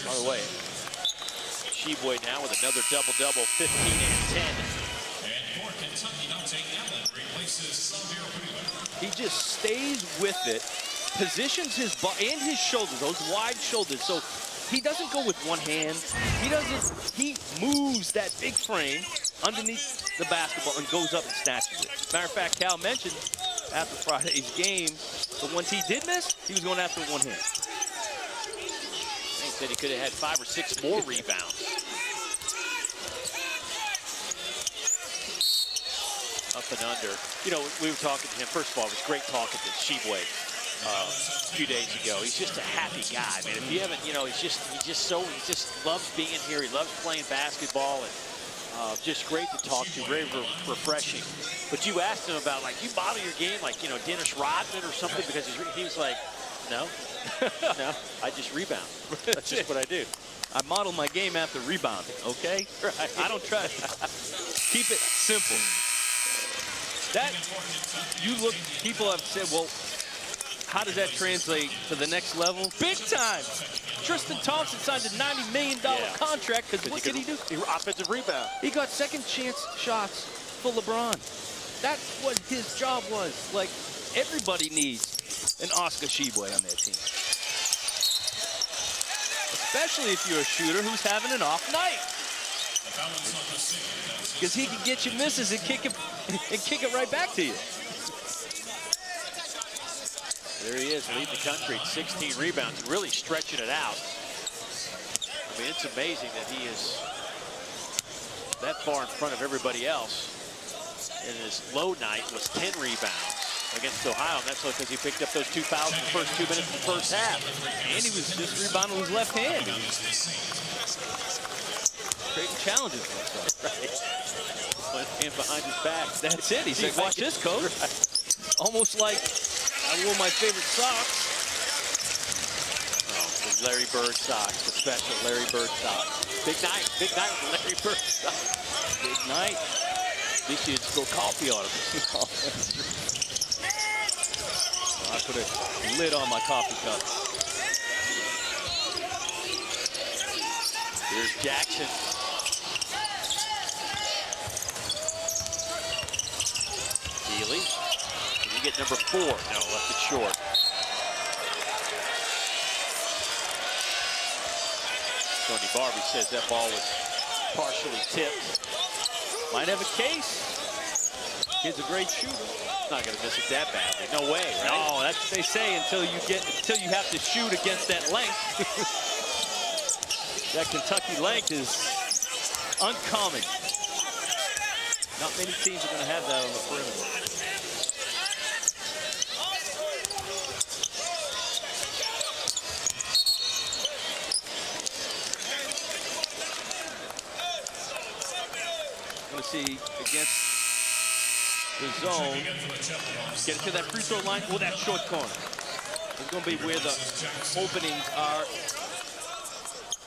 By the way, Tshiebwe now with another double-double, 15 and 10. He just stays with it, positions his butt and his shoulders, those wide shoulders. So he doesn't go with one hand. He moves that big frame underneath the basketball and goes up and snatches it. Matter of fact, Cal mentioned after Friday's game, the ones he did miss, he was going after one hand. He said he could have had 5 or 6 more rebounds. Up and under. You know, we were talking to him. First of all, it was great talking to Tshiebwe a few days ago. He's just a happy guy, man. If you haven't, you know, he just loves being here. He loves playing basketball, and just great to talk to, very refreshing. But you asked him about, like, you model your game like, you know, Dennis Rodman or something, because he was like, no, no, I just rebound. That's just what I do. I model my game after rebounding, okay? Right. I don't try. Keep it simple. That, you look, people have said, well, how does that translate to the next level? Big time. Tristan Thompson signed a $90 million contract because what did he do? Offensive rebound. He got second chance shots for LeBron. That's what his job was. Like, everybody needs an Oscar Tshiebwe on their team. Especially if you're a shooter who's having an off night. Because he can get you misses and kick it right back to you. There he is, leading the country, 16 rebounds, really stretching it out. I mean, it's amazing that he is that far in front of everybody else. And his low night was 10 rebounds against Ohio, and that's because he picked up those 2 fouls in the first 2 minutes of the first half. And he was just rebounding with his left hand. Creating challenges for himself. Right. One hand behind his back. That's it. He said, watch this, coach. Right. Almost like I wore my favorite socks. Oh, the Larry Bird socks, the special Larry Bird socks. Big night with Larry Bird socks. Big night. At least you didn't spill coffee on him. Well, I put a lid on my coffee cup. Here's Jackson. Healy. Can you get number 4? No, left it short. Tony Barbie says that ball was partially tipped. Might have a case. Kid's a great shooter. Not going to miss it that badly. No way, right? No, that's what they say until you have to shoot against that length. That Kentucky length is uncommon. Not many teams are going to have that on the perimeter. Going to see against the zone. Get it to that free throw line or that short corner. It's going to be where the openings are.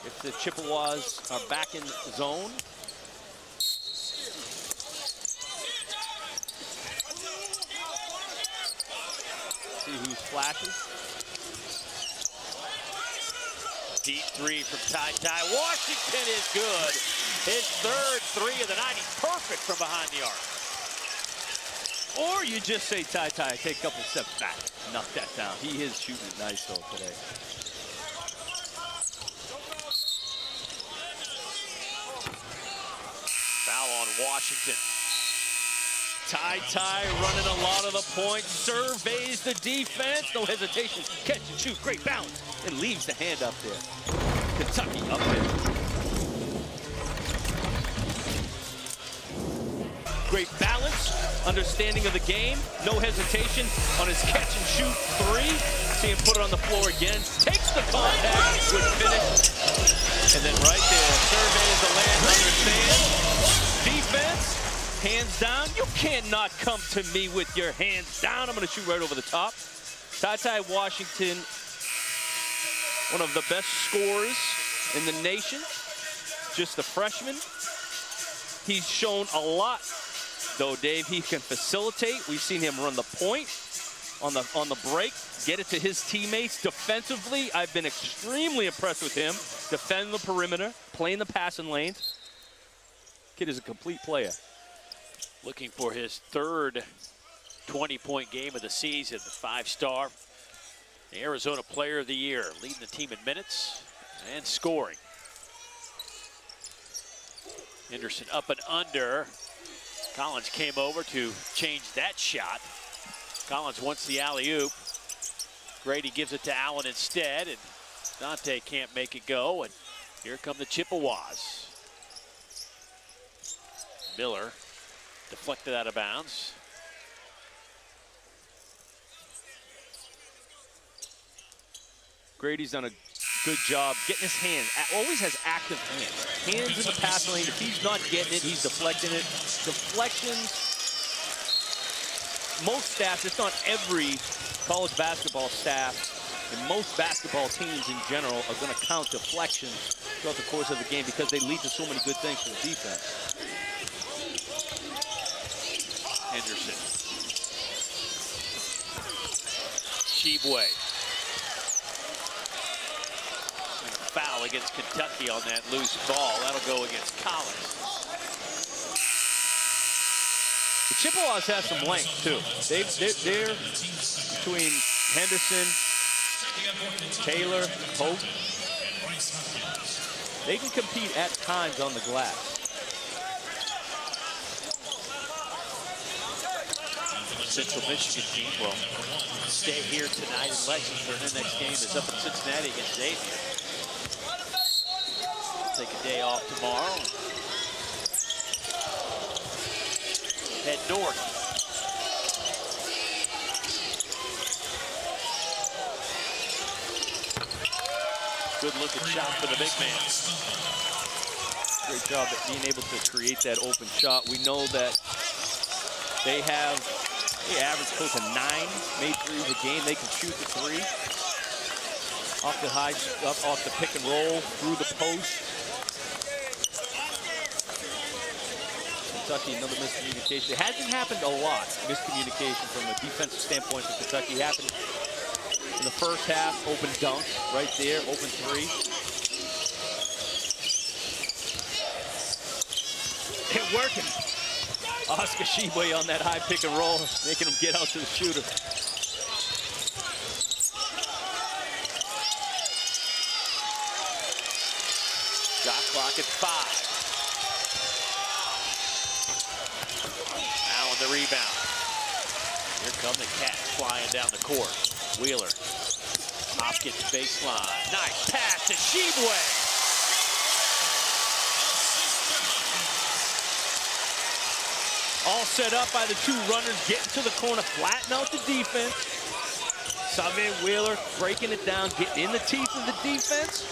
If the Chippewas are back in zone. See who's flashing. Deep 3 from Ty. Washington is good. His 3rd 3 of the night. He's perfect from behind the arc. Or you just say, Ty, take a couple steps back. Knock that down. He is shooting it nice, though, today. Foul on Washington. Ty running a lot of the points. Surveys the defense. No hesitation. Catch and shoot. Great bounce. And leaves the hand up there. Kentucky up there. Great balance, understanding of the game, no hesitation on his catch and shoot 3. See him put it on the floor again, takes the contact, good finish. And then right there, surveys the land, understands. Defense, hands down. You cannot come to me with your hands down. I'm gonna shoot right over the top. Ty Washington, one of the best scorers in the nation, just a freshman. He's shown a lot Though, Dave, he can facilitate. We've seen him run the point on the break, get it to his teammates. Defensively, I've been extremely impressed with him. Defending the perimeter, playing the passing lanes. Kid is a complete player. Looking for his third 20-point game of the season, the 5-star, the Arizona Player of the Year, leading the team in minutes and scoring. Henderson up and under. Collins came over to change that shot. Collins wants the alley-oop. Grady gives it to Allen instead, and Dante can't make it go, and here come the Chippewas. Miller deflected out of bounds. Grady's done a good job getting his hands, always has active hands. Hands in the pass lane. If he's not getting it, he's deflecting it. Deflections, most staffs, if not every college basketball staff, and most basketball teams in general are going to count deflections throughout the course of the game because they lead to so many good things for the defense. Henderson. Tshiebwe. Foul against Kentucky on that loose ball. That'll go against Collins. The Chippewas have some length, too. They're between Henderson, Taylor, Hope. They can compete at times on the glass. Central Michigan team will stay here tonight in Lexington. The next game is up in Cincinnati against Xavier. Take a day off tomorrow. Head north. Good looking shot for the big man. Great job at being able to create that open shot. We know that they average close to 9 made threes a game. They can shoot the three. Off the pick and roll, through the post. Kentucky, another miscommunication. It hasn't happened a lot, miscommunication from a defensive standpoint for Kentucky. It happened in the first half, open dunk, right there, open three. It working. Oscar Tshiebwe on that high pick and roll, making him get out to the shooter. Shot clock at 5. Allen the rebound. Here come the Cats flying down the court. Wheeler. Hopkins baseline. Nice pass to Tshiebwe. All set up by the two runners, getting to the corner, flatten out the defense. Xavier Wheeler breaking it down, getting in the teeth of the defense.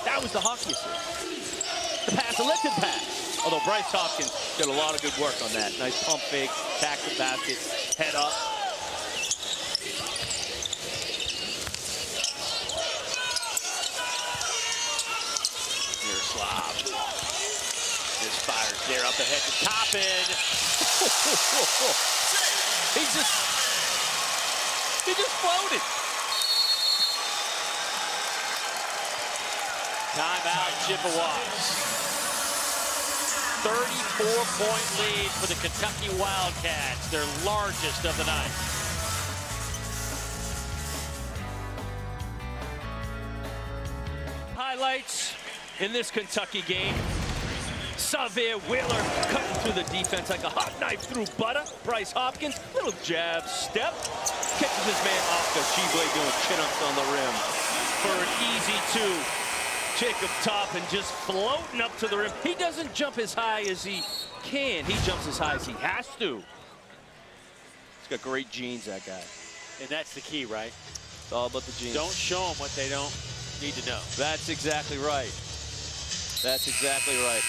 That was the hockey assist. The pass, elected pass. Although Bryce Hopkins did a lot of good work on that. Nice pump fake, tack the basket, head up. Miroslav. This fires there up ahead to Toppin. He just floated. Timeout, Chippewas. 34-point lead for the Kentucky Wildcats, their largest of the night. Highlights in this Kentucky game. Xavier Wheeler cutting through the defense like a hot knife through butter. Bryce Hopkins, little jab step. Catches his man Oscar Tshiebwe doing chin-ups on the rim. For an easy two. Jacob Toppin just floating up to the rim. He doesn't jump as high as he can. He jumps as high as he has to. He's got great genes, that guy. And that's the key, right? It's all about the genes. Don't show them what they don't need to know. That's exactly right. That's exactly right.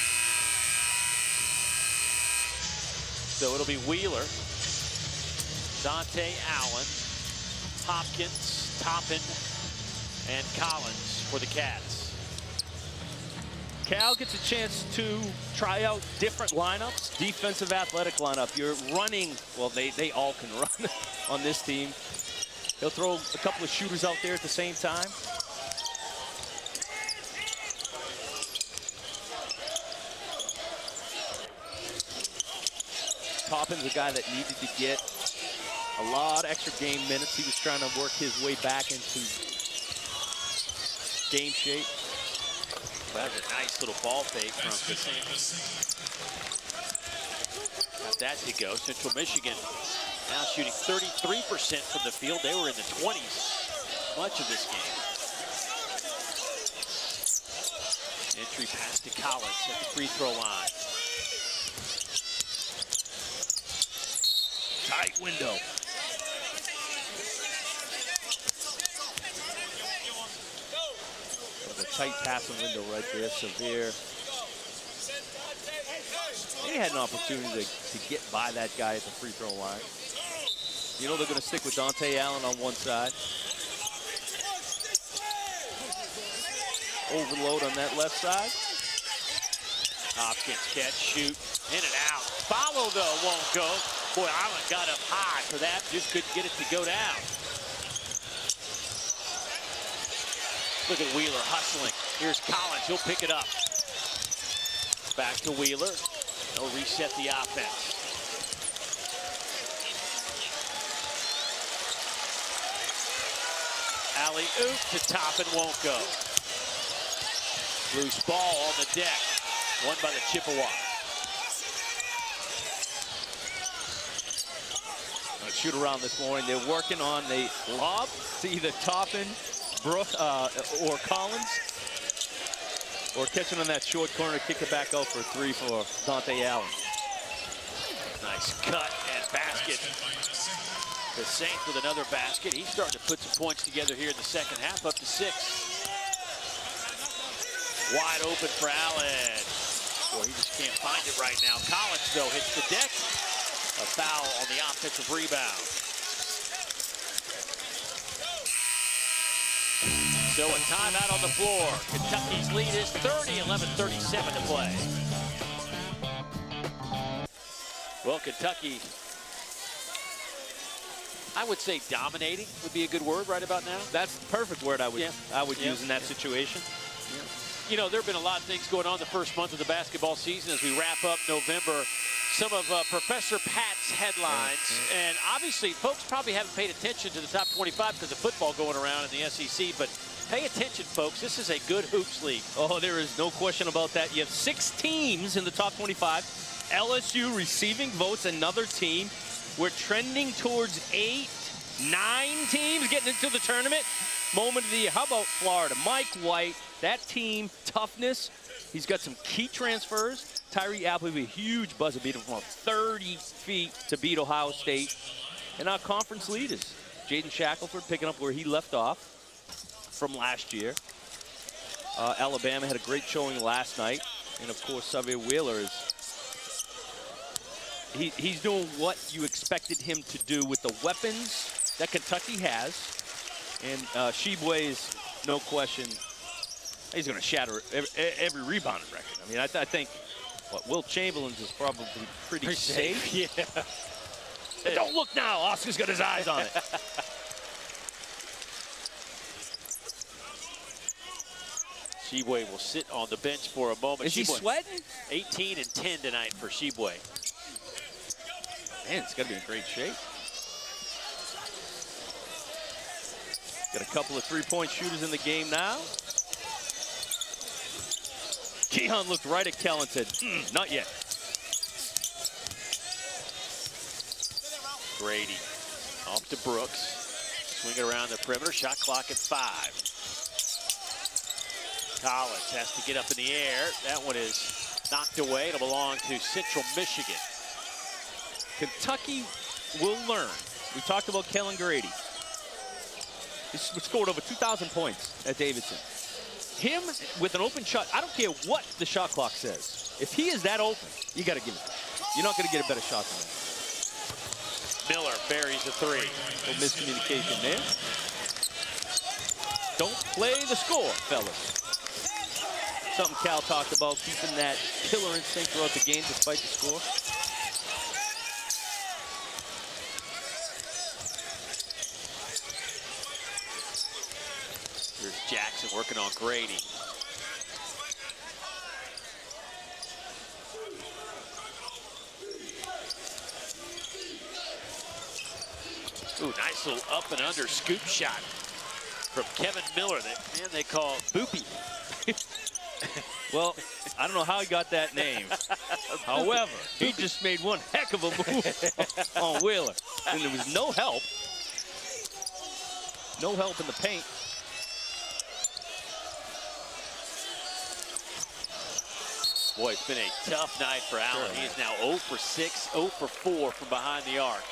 So it'll be Wheeler, Dante Allen, Hopkins, Toppin, and Collins for the Cats. Cal gets a chance to try out different lineups, defensive athletic lineup. You're running, well, they all can run on this team. He'll throw a couple of shooters out there at the same time. Toppin's a guy that needed to get a lot of extra game minutes. He was trying to work his way back into game shape. That was a nice little ball fake from DeSantis. Got that to go. Central Michigan now shooting 33% from the field. They were in the 20s much of this game. Entry pass to Collins at the free throw line. Tight window. The tight passing window right there, Severe. They had an opportunity to get by that guy at the free throw line. You know they're going to stick with Dante Allen on one side. Overload on that left side. Hopkins catch, shoot, in and out. Follow though, won't go. Boy, Allen got up high for that, just couldn't get it to go down. Look at Wheeler hustling. Here's Collins, he'll pick it up. Back to Wheeler. They'll reset the offense. Alley-oop to Toppin, won't go. Loose ball on the deck. Won by the Chippewa. Shoot around this morning. They're working on a lob to either Toppin, Brooke, or Collins, or catching on that short corner, kick it back out for a three for Dante Allen. Nice cut and basket. The Saints with another basket. He's starting to put some points together here in the second half, up to 6. Wide open for Allen. Boy, he just can't find it right now. Collins, though, hits the deck. A foul on the offensive rebound. So a timeout on the floor. Kentucky's lead is 30, 11:37 to play. Well, Kentucky, I would say dominating would be a good word right about now. That's the perfect word I would use in that situation. Yeah. You know, there have been a lot of things going on the first month of the basketball season as we wrap up November. Some of Professor Pat's headlines, and obviously folks probably haven't paid attention to the top 25 because of football going around in the SEC, but pay attention, folks. This is a good hoops league. Oh, there is no question about that. You have 6 teams in the top 25. LSU receiving votes, another team. We're trending towards 8, 9 teams getting into the tournament. Moment of the year. How about Florida? Mike White, that team, toughness. He's got some key transfers. Tyree Appleby, a huge buzzer beater from 30 feet to beat Ohio State. And our conference leaders, Jaden Shackelford picking up where he left off from last year. Alabama had a great showing last night. And of course, Xavier Wheeler is, he's doing what you expected him to do with the weapons that Kentucky has. And Tshiebwe is, no question, he's going to shatter every rebounding record. I mean, I think what Will Chamberlain's is probably pretty safe. Yeah. But don't look now. Oscar's got his eyes on it. Tshiebwe will sit on the bench for a moment. Is he sweating? 18 and 10 tonight for Tshiebwe. Man, it's got to be in great shape. Got a couple of three-point shooters in the game now. Keon looked right at Kell and said, not yet. Grady off to Brooks. Swing it around the perimeter. Shot clock at 5. Collins has to get up in the air. That one is knocked away. It'll belong to Central Michigan. Kentucky will learn. We talked about Kellen Grady. He scored over 2,000 points at Davidson. Him with an open shot, I don't care what the shot clock says. If he is that open, you got to give it to him. You're not going to get a better shot than that. Miller buries the 3. No miscommunication there. Don't play the score, fellas. Something Cal talked about, keeping that killer instinct throughout the game despite the score. Here's Jackson working on Grady. Ooh, nice little up and under scoop shot from Kevin Miller that man they call Boopy. Well, I don't know how he got that name. However, he just made one heck of a move on Wheeler. And there was no help. No help in the paint. Boy, it's been a tough night for Allen. He is now 0 for 6, 0 for 4 from behind the arc.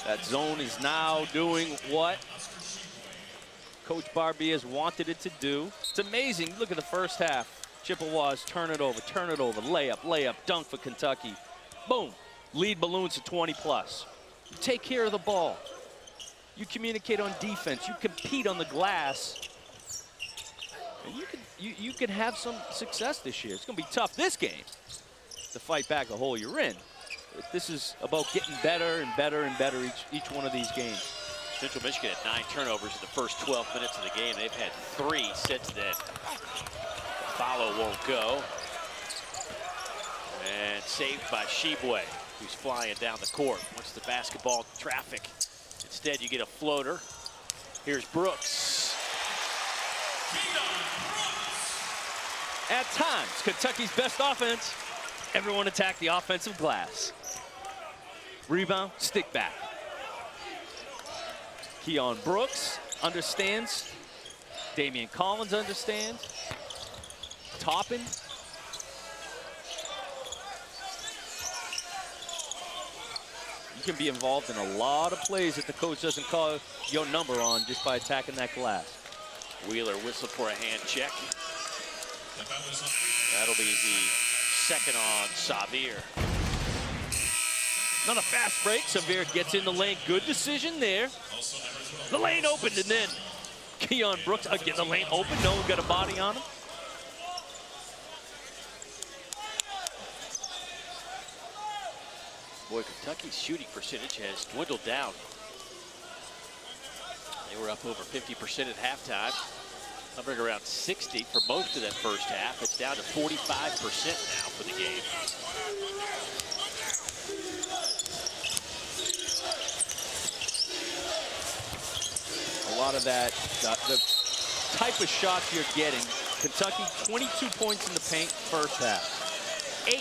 That zone is now doing what Coach Barbie has wanted it to do. It's amazing. Look at the first half. Chippewas turn it over, layup, dunk for Kentucky. Boom. Lead balloons to 20+. You take care of the ball. You communicate on defense. You compete on the glass. And you can have some success this year. It's going to be tough this game to fight back the hole you're in. This is about getting better and better and better each one of these games. Central Michigan had 9 turnovers in the first 12 minutes of the game. They've had 3 since then. The follow won't go. And saved by Tshiebwe, who's flying down the court. Wants the basketball traffic. Instead, you get a floater. Here's Brooks. At times, Kentucky's best offense. Everyone attack the offensive glass. Rebound, stick back. Keon Brooks understands. Damian Collins understands. Toppin. You can be involved in a lot of plays if the coach doesn't call your number on just by attacking that glass. Wheeler whistle for a hand check. That'll be the second on Xavier. Not a fast break. Xavier gets in the lane. Good decision there. The lane opened, and then Keon Brooks again. The lane open. No one got a body on him. Boy, Kentucky's shooting percentage has dwindled down. They were up over 50% at halftime. Hovering around 60 for most of that first half. It's down to 45% now for the game. A lot of that, the type of shots you're getting. Kentucky, 22 points in the paint first half. 8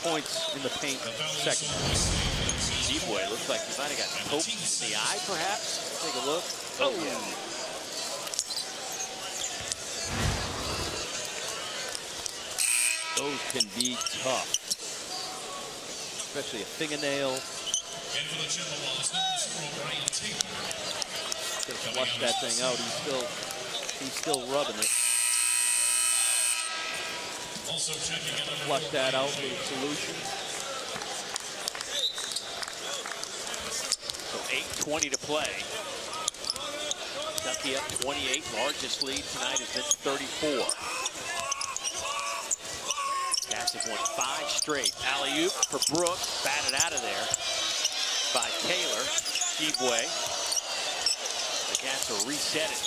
points in the paint second half. Tshiebwe looks like he might have got poked in the eye, perhaps. Let's take a look. Oh, yeah. Those can be tough, especially a fingernail. Gonna flush that thing out. He's still rubbing it. Flush that out with a solution. So 8:20 to play. Kentucky up 28. Largest lead tonight has been 34. Cats have won 5 straight. Alley-oop for Brooks, batted out of there by Taylor. Tshiebwe. The Cats will reset it.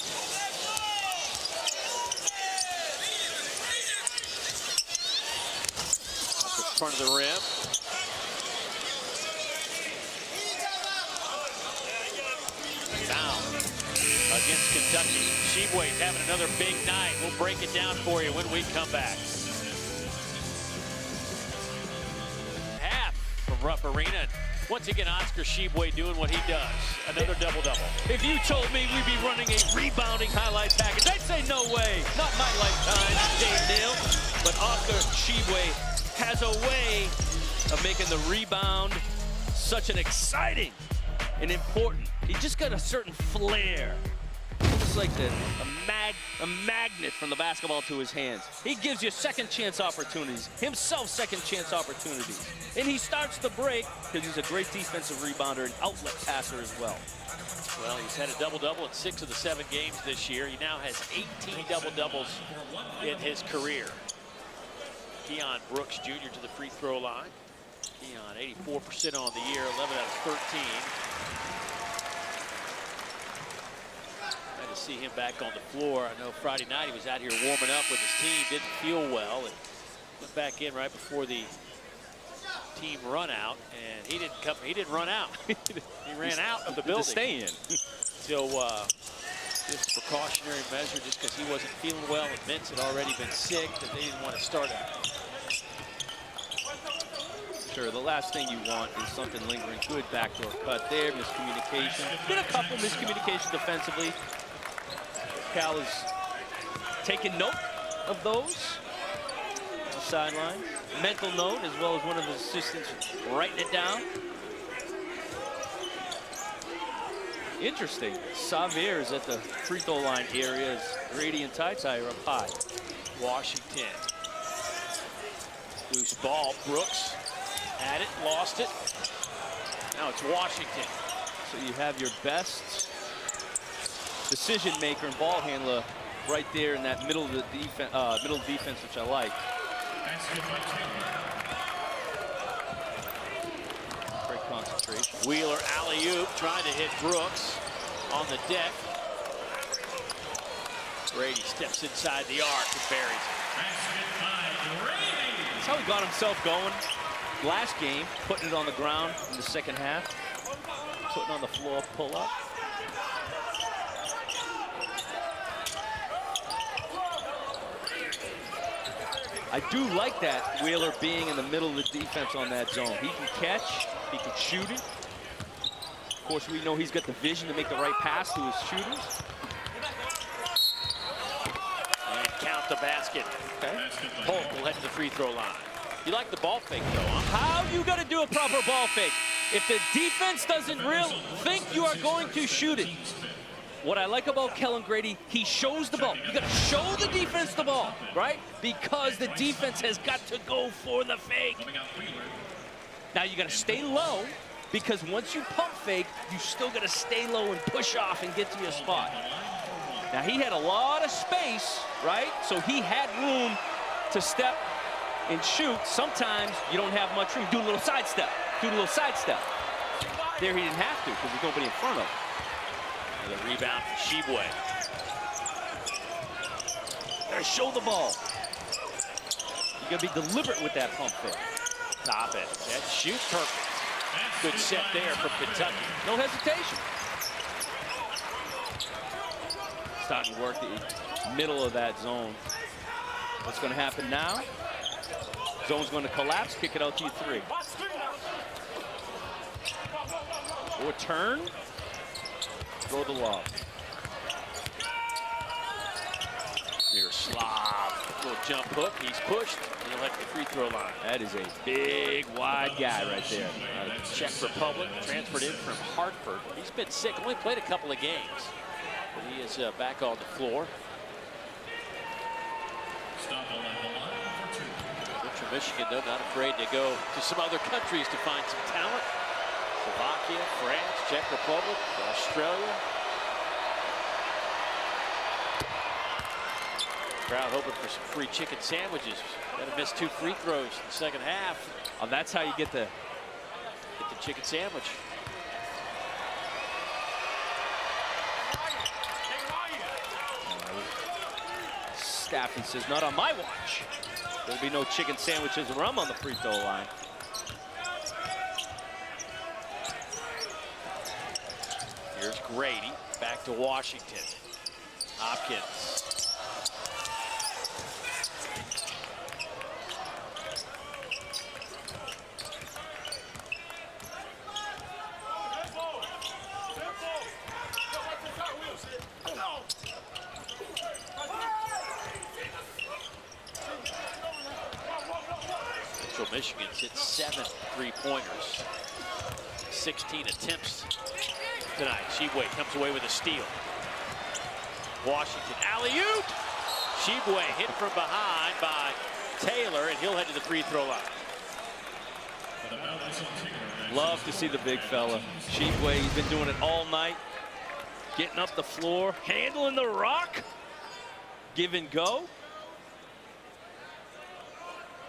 Off the front of the rim. Foul against Kentucky. Tshiebwe's having another big night. We'll break it down for you when we come back. Rupp Arena. Once again, Oscar Tshiebwe doing what he does. Another double-double. If you told me we'd be running a rebounding highlight package, I'd say no way. Not my lifetime, Dave Neal. But Oscar Tshiebwe has a way of making the rebound such an exciting and important. He just got a certain flair. just like a magnet from the basketball to his hands. He gives you second chance opportunities, himself second chance opportunities. And he starts the break because he's a great defensive rebounder and outlet passer as well. Well, he's had a double-double in 6 of the 7 games this year. He now has 18 double-doubles in his career. Keon Brooks Jr. to the free throw line. Keon, 84% on the year, 11 out of 13. Glad to see him back on the floor. I know Friday night he was out here warming up with his team, didn't feel well, and went back in right before the team run out, and he didn't run out. He ran out of the building. To stay in. So just a precautionary measure just because he wasn't feeling well, and Mintz had already been sick, that they didn't want to start him. Sure, the last thing you want is something lingering. Good backdoor cut there, miscommunication. Been a couple miscommunications defensively. Cal is taking note of those on the sideline. Mental note, as well as one of his assistants writing it down. Interesting. Xavier is at the free throw line area as Grady and Tai are up high. Washington. Loose ball. Brooks had it, lost it. Now it's Washington. So you have your best decision maker and ball handler right there in that middle of the defense, which I like. Great concentration. Wheeler alley-oop, trying to hit Brooks on the deck. Grady steps inside the arc and buries it. That's how he got himself going last game, putting it on the ground in the second half, putting on the floor pull-up. I do like that, Wheeler being in the middle of the defense on that zone. He can catch, he can shoot it. Of course, we know he's got the vision to make the right pass to his shooters. And count the basket. Okay. Polk will head to the free throw line. You like the ball fake, though, huh? How you got to do a proper ball fake? If the defense doesn't really think you are going to shoot it. What I like about Kellen Grady, he shows the ball. You got to show the defense the ball, right? Because the defense has got to go for the fake. Now you got to stay low, because once you pump fake, you still got to stay low and push off and get to your spot. Now he had a lot of space, right? So he had room to step and shoot. Sometimes you don't have much room. Do a little sidestep. Do a little sidestep. There he didn't have to because there's nobody in front of him. The rebound for Tshiebwe. There, show the ball. You gotta be deliberate with that pump fake. Toppin. That shoot perfect. Good set there from Kentucky. No hesitation. Starting to work the middle of that zone. What's gonna happen now? Zone's gonna collapse, kick it out to you three. Or turn. Throw the lob. Slav, little jump hook. He's pushed, and he'll head to the free throw line. That is a big, wide guy right there. Czech Republic, transferred in from Hartford. He's been sick, only played a couple of games, but he is back on the floor. Central Michigan, though, not afraid to go to some other countries to find some talent. Slovakia, France, Czech Republic, Australia. Crowd hoping for some free chicken sandwiches. Gotta miss 2 free throws in the second half. Oh, that's how you get the chicken sandwich. Stafford says, not on my watch. There'll be no chicken sandwiches when I'm on the free throw line. Here's Grady, back to Washington. Hopkins. Central Michigan's hit 7 3-pointers. 16 attempts tonight. Tshiebwe comes away with a steal. Washington alley-oop. Tshiebwe hit from behind by Taylor, and he'll head to the free throw line. Love to see the big fella. Tshiebwe, he's been doing it all night. Getting up the floor, handling the rock. Give and go.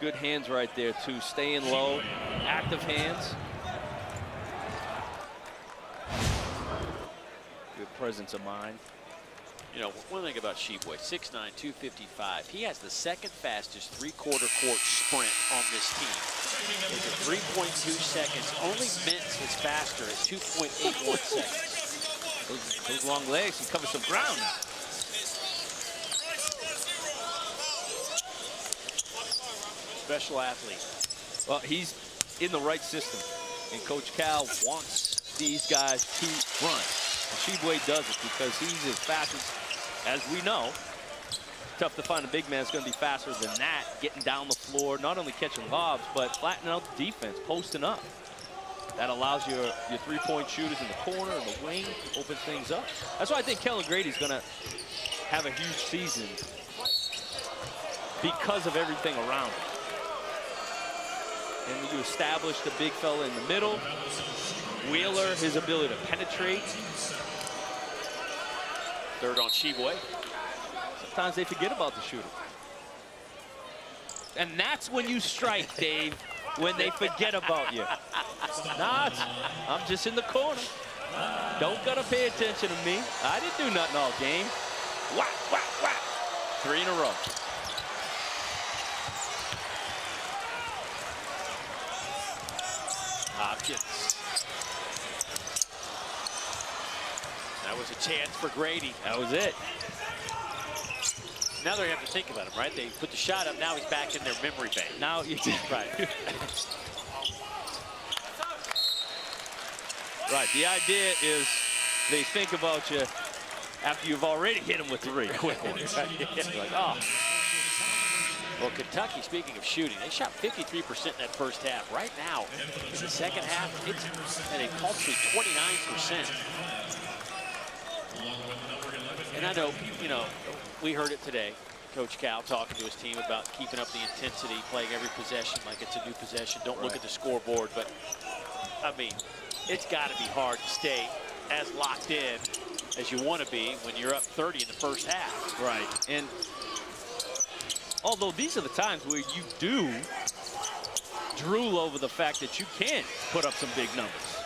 Good hands right there, too. Staying low, active hands. Good presence of mind. You know, one thing about Tshiebwe, 6'9", 255, he has the second fastest three-quarter court sprint on this team. It's at 3.2 seconds. Only Mintz is faster at 2.81 seconds. Those long legs can cover some ground now. Special athlete. Well, he's in the right system, and Coach Cal wants these guys to run. Tshiebwe does it because he's as fast as we know. Tough to find a big man that's going to be faster than that, getting down the floor, not only catching lobs, but flattening out the defense, posting up. That allows your three-point shooters in the corner and the wing to open things up. That's why I think Grady's going to have a huge season because of everything around him. And when you establish the big fella in the middle, Wheeler, his ability to penetrate. Third on Tshiebwe. Sometimes they forget about the shooter. And that's when you strike, Dave, when they forget about you. Nah, I'm just in the corner. Don't gotta pay attention to me. I didn't do nothing all game. Whack, whack, whack. 3 in a row. Hopkins. That was a chance for Grady. That was it. Now they have to think about him, right? They put the shot up, now he's back in their memory bank. Now you right. Right, the idea is they think about you after you've already hit them with 3 quickly. Like, oh. Well, Kentucky, speaking of shooting, they shot 53% in that first half. Right now, in the second half, it's at a paltry 29%. And I know, you know, we heard it today. Coach Cal talking to his team about keeping up the intensity, playing every possession like it's a new possession. Don't look at the scoreboard, but I mean, it's got to be hard to stay as locked in as you want to be when you're up 30 in the first half. Right. And although these are the times where you do drool over the fact that you can put up some big numbers.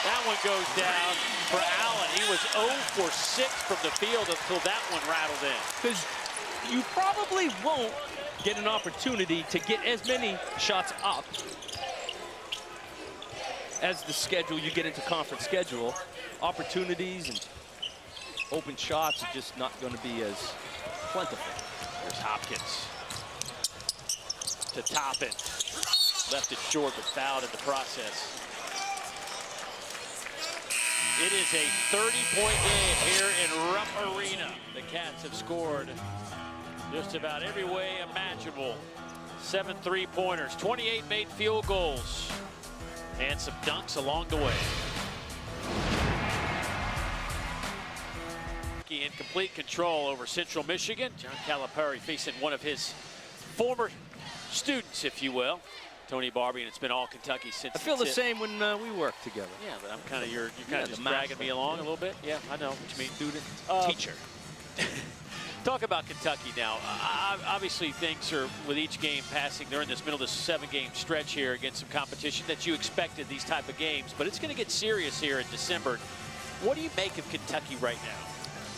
That one goes down for Allen. He was 0 for 6 from the field until that one rattled in. Because you probably won't get an opportunity to get as many shots up as the schedule. You get into conference schedule. Opportunities and open shots are just not going to be as plentiful. Here's Hopkins to Toppin. Left it short, but fouled in the process. It is a 30-point game here in Rupp Arena. The Cats have scored just about every way imaginable. 7 3-pointers, 28 made field goals, and some dunks along the way. In complete control over Central Michigan. John Calipari facing one of his former students, if you will, Tony Barbie, and it's been all Kentucky since. I feel the same when we work together. Yeah, but I'm kind of you're kind of just dragging me along a little bit. Yeah, I know what you mean. Student, teacher. Talk about Kentucky now. Obviously, things are with each game passing. They're in this middle of this 7-game stretch here against some competition that you expected these type of games, but it's going to get serious here in December. What do you make of Kentucky right now?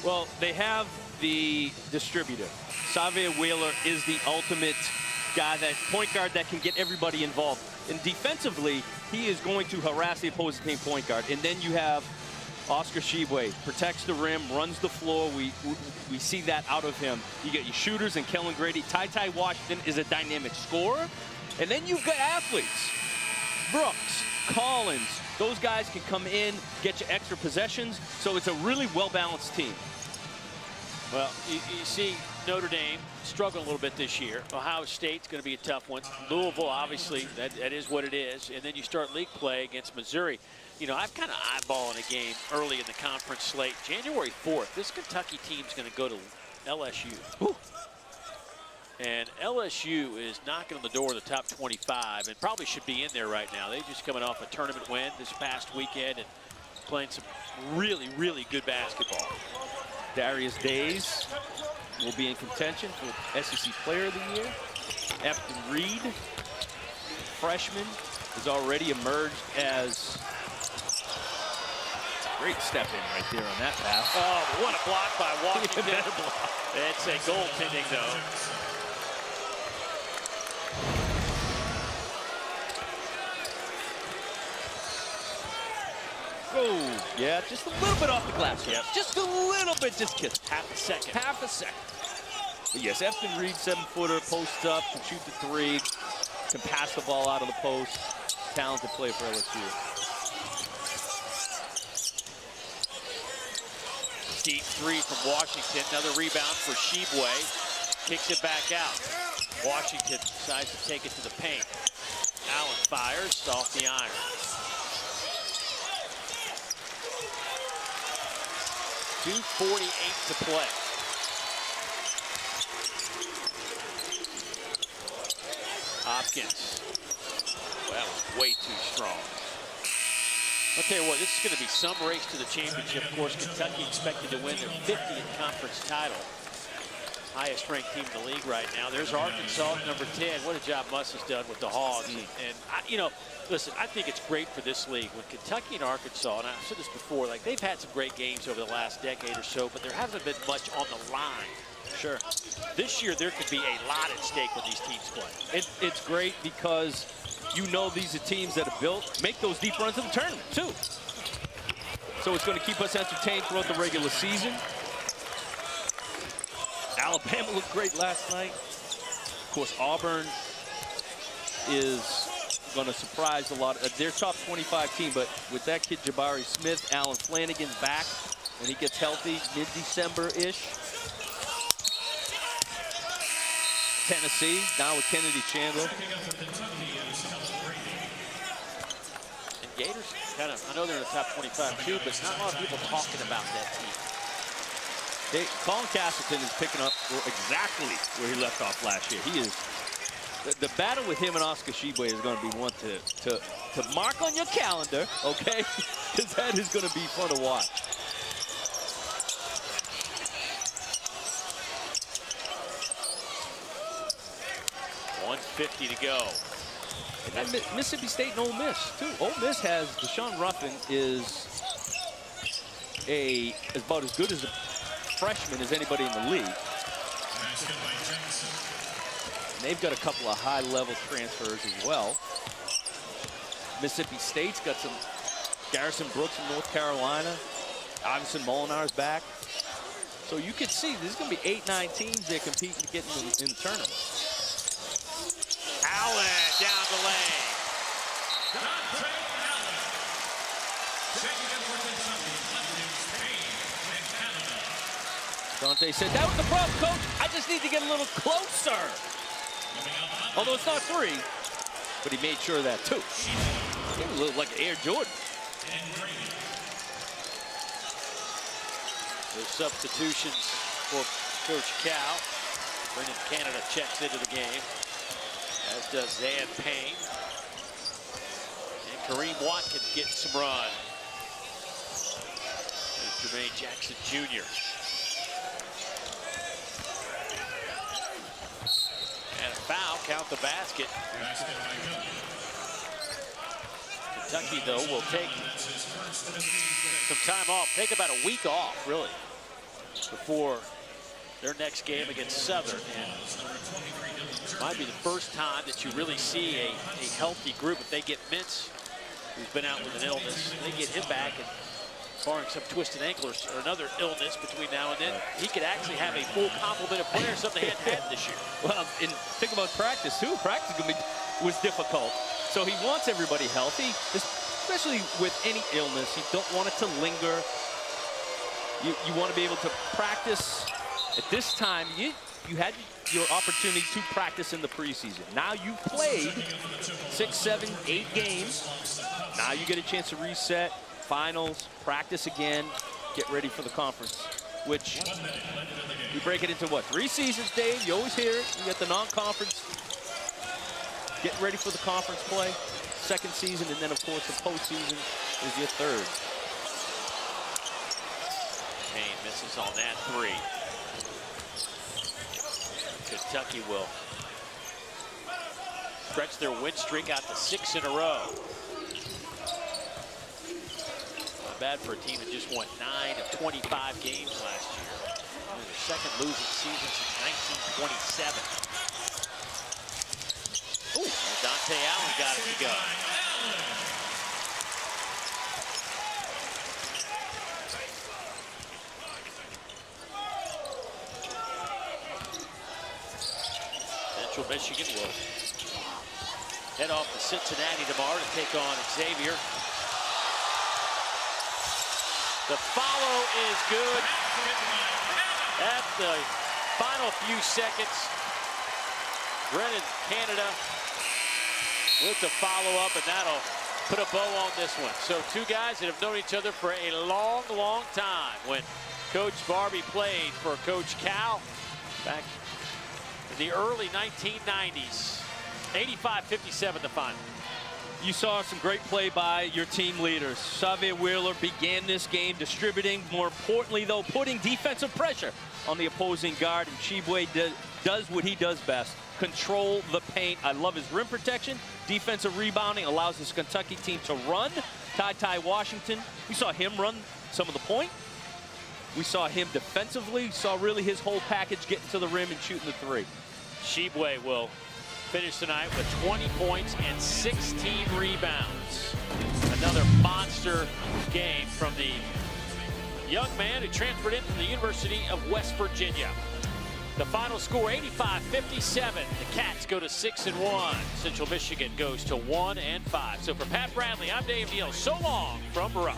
Well, they have the distributor. Xavier Wheeler is the ultimate guy, that point guard that can get everybody involved. And defensively, he is going to harass the opposing team point guard. And then you have Oscar Tshiebwe, protects the rim, runs the floor. We see that out of him. You get your shooters and Kellen Grady. Ty Washington is a dynamic scorer. And then you've got athletes. Brooks, Collins, those guys can come in, get you extra possessions. So it's a really well-balanced team. Well, you see, Notre Dame struggling a little bit this year. Ohio State's going to be a tough one. Louisville, obviously, that is what it is. And then you start league play against Missouri. You know, I've kind of eyeballing a game early in the conference slate. January 4th, this Kentucky team's going to go to LSU. Ooh. And LSU is knocking on the door of the top 25 and probably should be in there right now. They're just coming off a tournament win this past weekend and playing some really, really good basketball. Darius Days will be in contention for SEC Player of the Year. Efton Reed, freshman, has already emerged as great step in right there on that pass. Oh, but what a block by Washington. It's a goaltending, though. Oh, yeah, just a little bit off the glass. Yep. Just a little bit, just kissed. Half a second. Half a second. But yes, Efton Reed, 7-footer, posts up, can shoot the three, can pass the ball out of the post. Talented player for LSU. Deep three from Washington. Another rebound for Tshiebwe. Kicks it back out. Washington decides to take it to the paint. Allen fires off the iron. .248 to play. Hopkins. Well, that was way too strong. I'll tell you what, this is going to be some race to the championship. Of course, Kentucky expected to win their 50th conference title. Highest ranked team in the league right now. There's Arkansas, number 10. What a job Muss has done with the Hogs. And you know, listen, I think it's great for this league. When Kentucky and Arkansas, and I've said this before, like they've had some great games over the last decade or so, but there hasn't been much on the line. Sure. This year, there could be a lot at stake when these teams play. It's great because you know these are teams that are built, make those deep runs in the tournament, too. So it's going to keep us entertained throughout the regular season. Alabama looked great last night. Of course, Auburn is going to surprise a lot. They're top 25 team, but with that kid Jabari Smith, Alan Flanagan's back, and he gets healthy mid-December-ish. Tennessee, now with Kennedy Chandler. And Gators, kind of, I know they're in the top 25 too, but not a lot of people talking about that team. Colin Castleton is picking up exactly where he left off last year. He is, the battle with him and Oscar Tshiebwe is going to be one to mark on your calendar, okay? Because that is going to be fun to watch. .150 to go. And Mississippi State and Ole Miss, too. Ole Miss has Deshaun Ruffin is about as good as a freshman as anybody in the league. And they've got a couple of high-level transfers as well. Mississippi State's got some Garrison Brooks from North Carolina. Iverson Molinar's back. So you can see there's going to be 8-9 teams that compete to get in the tournament. Allen down the lane. Dante said, that was the problem, coach. I just need to get a little closer. Although it's not three, but he made sure of that too. He looked like Air Jordan. There's substitutions for Coach Cal. Brendan Canada checks into the game, as does Zan Payne. And Kareem Watkins getting some run. And Jermaine Jackson Jr. And a foul, count the basket. Kentucky, though, will take some time off. Take about a week off, really, before their next game against Southern. And it might be the first time that you really see a healthy group. If they get Mintz, who's been out with an illness, they get him back, and barring some twisted ankle or another illness between now and then, he could actually have a full complement of players, something they hadn't had this year. Well, and think about practice, too. Practice was difficult. So he wants everybody healthy, especially with any illness. You don't want it to linger. You want to be able to practice. At this time, you had your opportunity to practice in the preseason. Now you've played 6, 7, 8 games. Now you get a chance to reset, finals, practice again, get ready for the conference, which we break it into what, 3 seasons, Dave? You always hear it. You got the non-conference, get ready for the conference play, 2nd season, and then of course the postseason is your 3rd. Payne misses on that 3. Kentucky will stretch their win streak out to 6 in a row. Not bad for a team that just won 9 of 25 games last year. It was their 2nd losing season since 1927. Ooh, and Dante Allen got it to go. Central Michigan will head off to Cincinnati tomorrow to take on Xavier. The follow is good. At the final few seconds, Brennan, Canada, with the follow-up, and that'll put a bow on this one. So 2 guys that have known each other for a long, long time. When Coach Barbie played for Coach Cal back in the early 1990s. 85-57 the final. You saw some great play by your team leaders. Xavier Wheeler began this game distributing, more importantly though, putting defensive pressure on the opposing guard, and Tshiebwe does what he does best, control the paint. I love his rim protection. Defensive rebounding allows this Kentucky team to run. Ty Washington, we saw him run some of the point. We saw him defensively, saw really his whole package getting to the rim and shooting the 3. Tshiebwe will finish tonight with 20 points and 16 rebounds. Another monster game from the young man who transferred in from the University of West Virginia. The final score, 85-57. The Cats go to 6-1. Central Michigan goes to 1-5. So for Pat Bradley, I'm Dave Neal. So long from Rupp.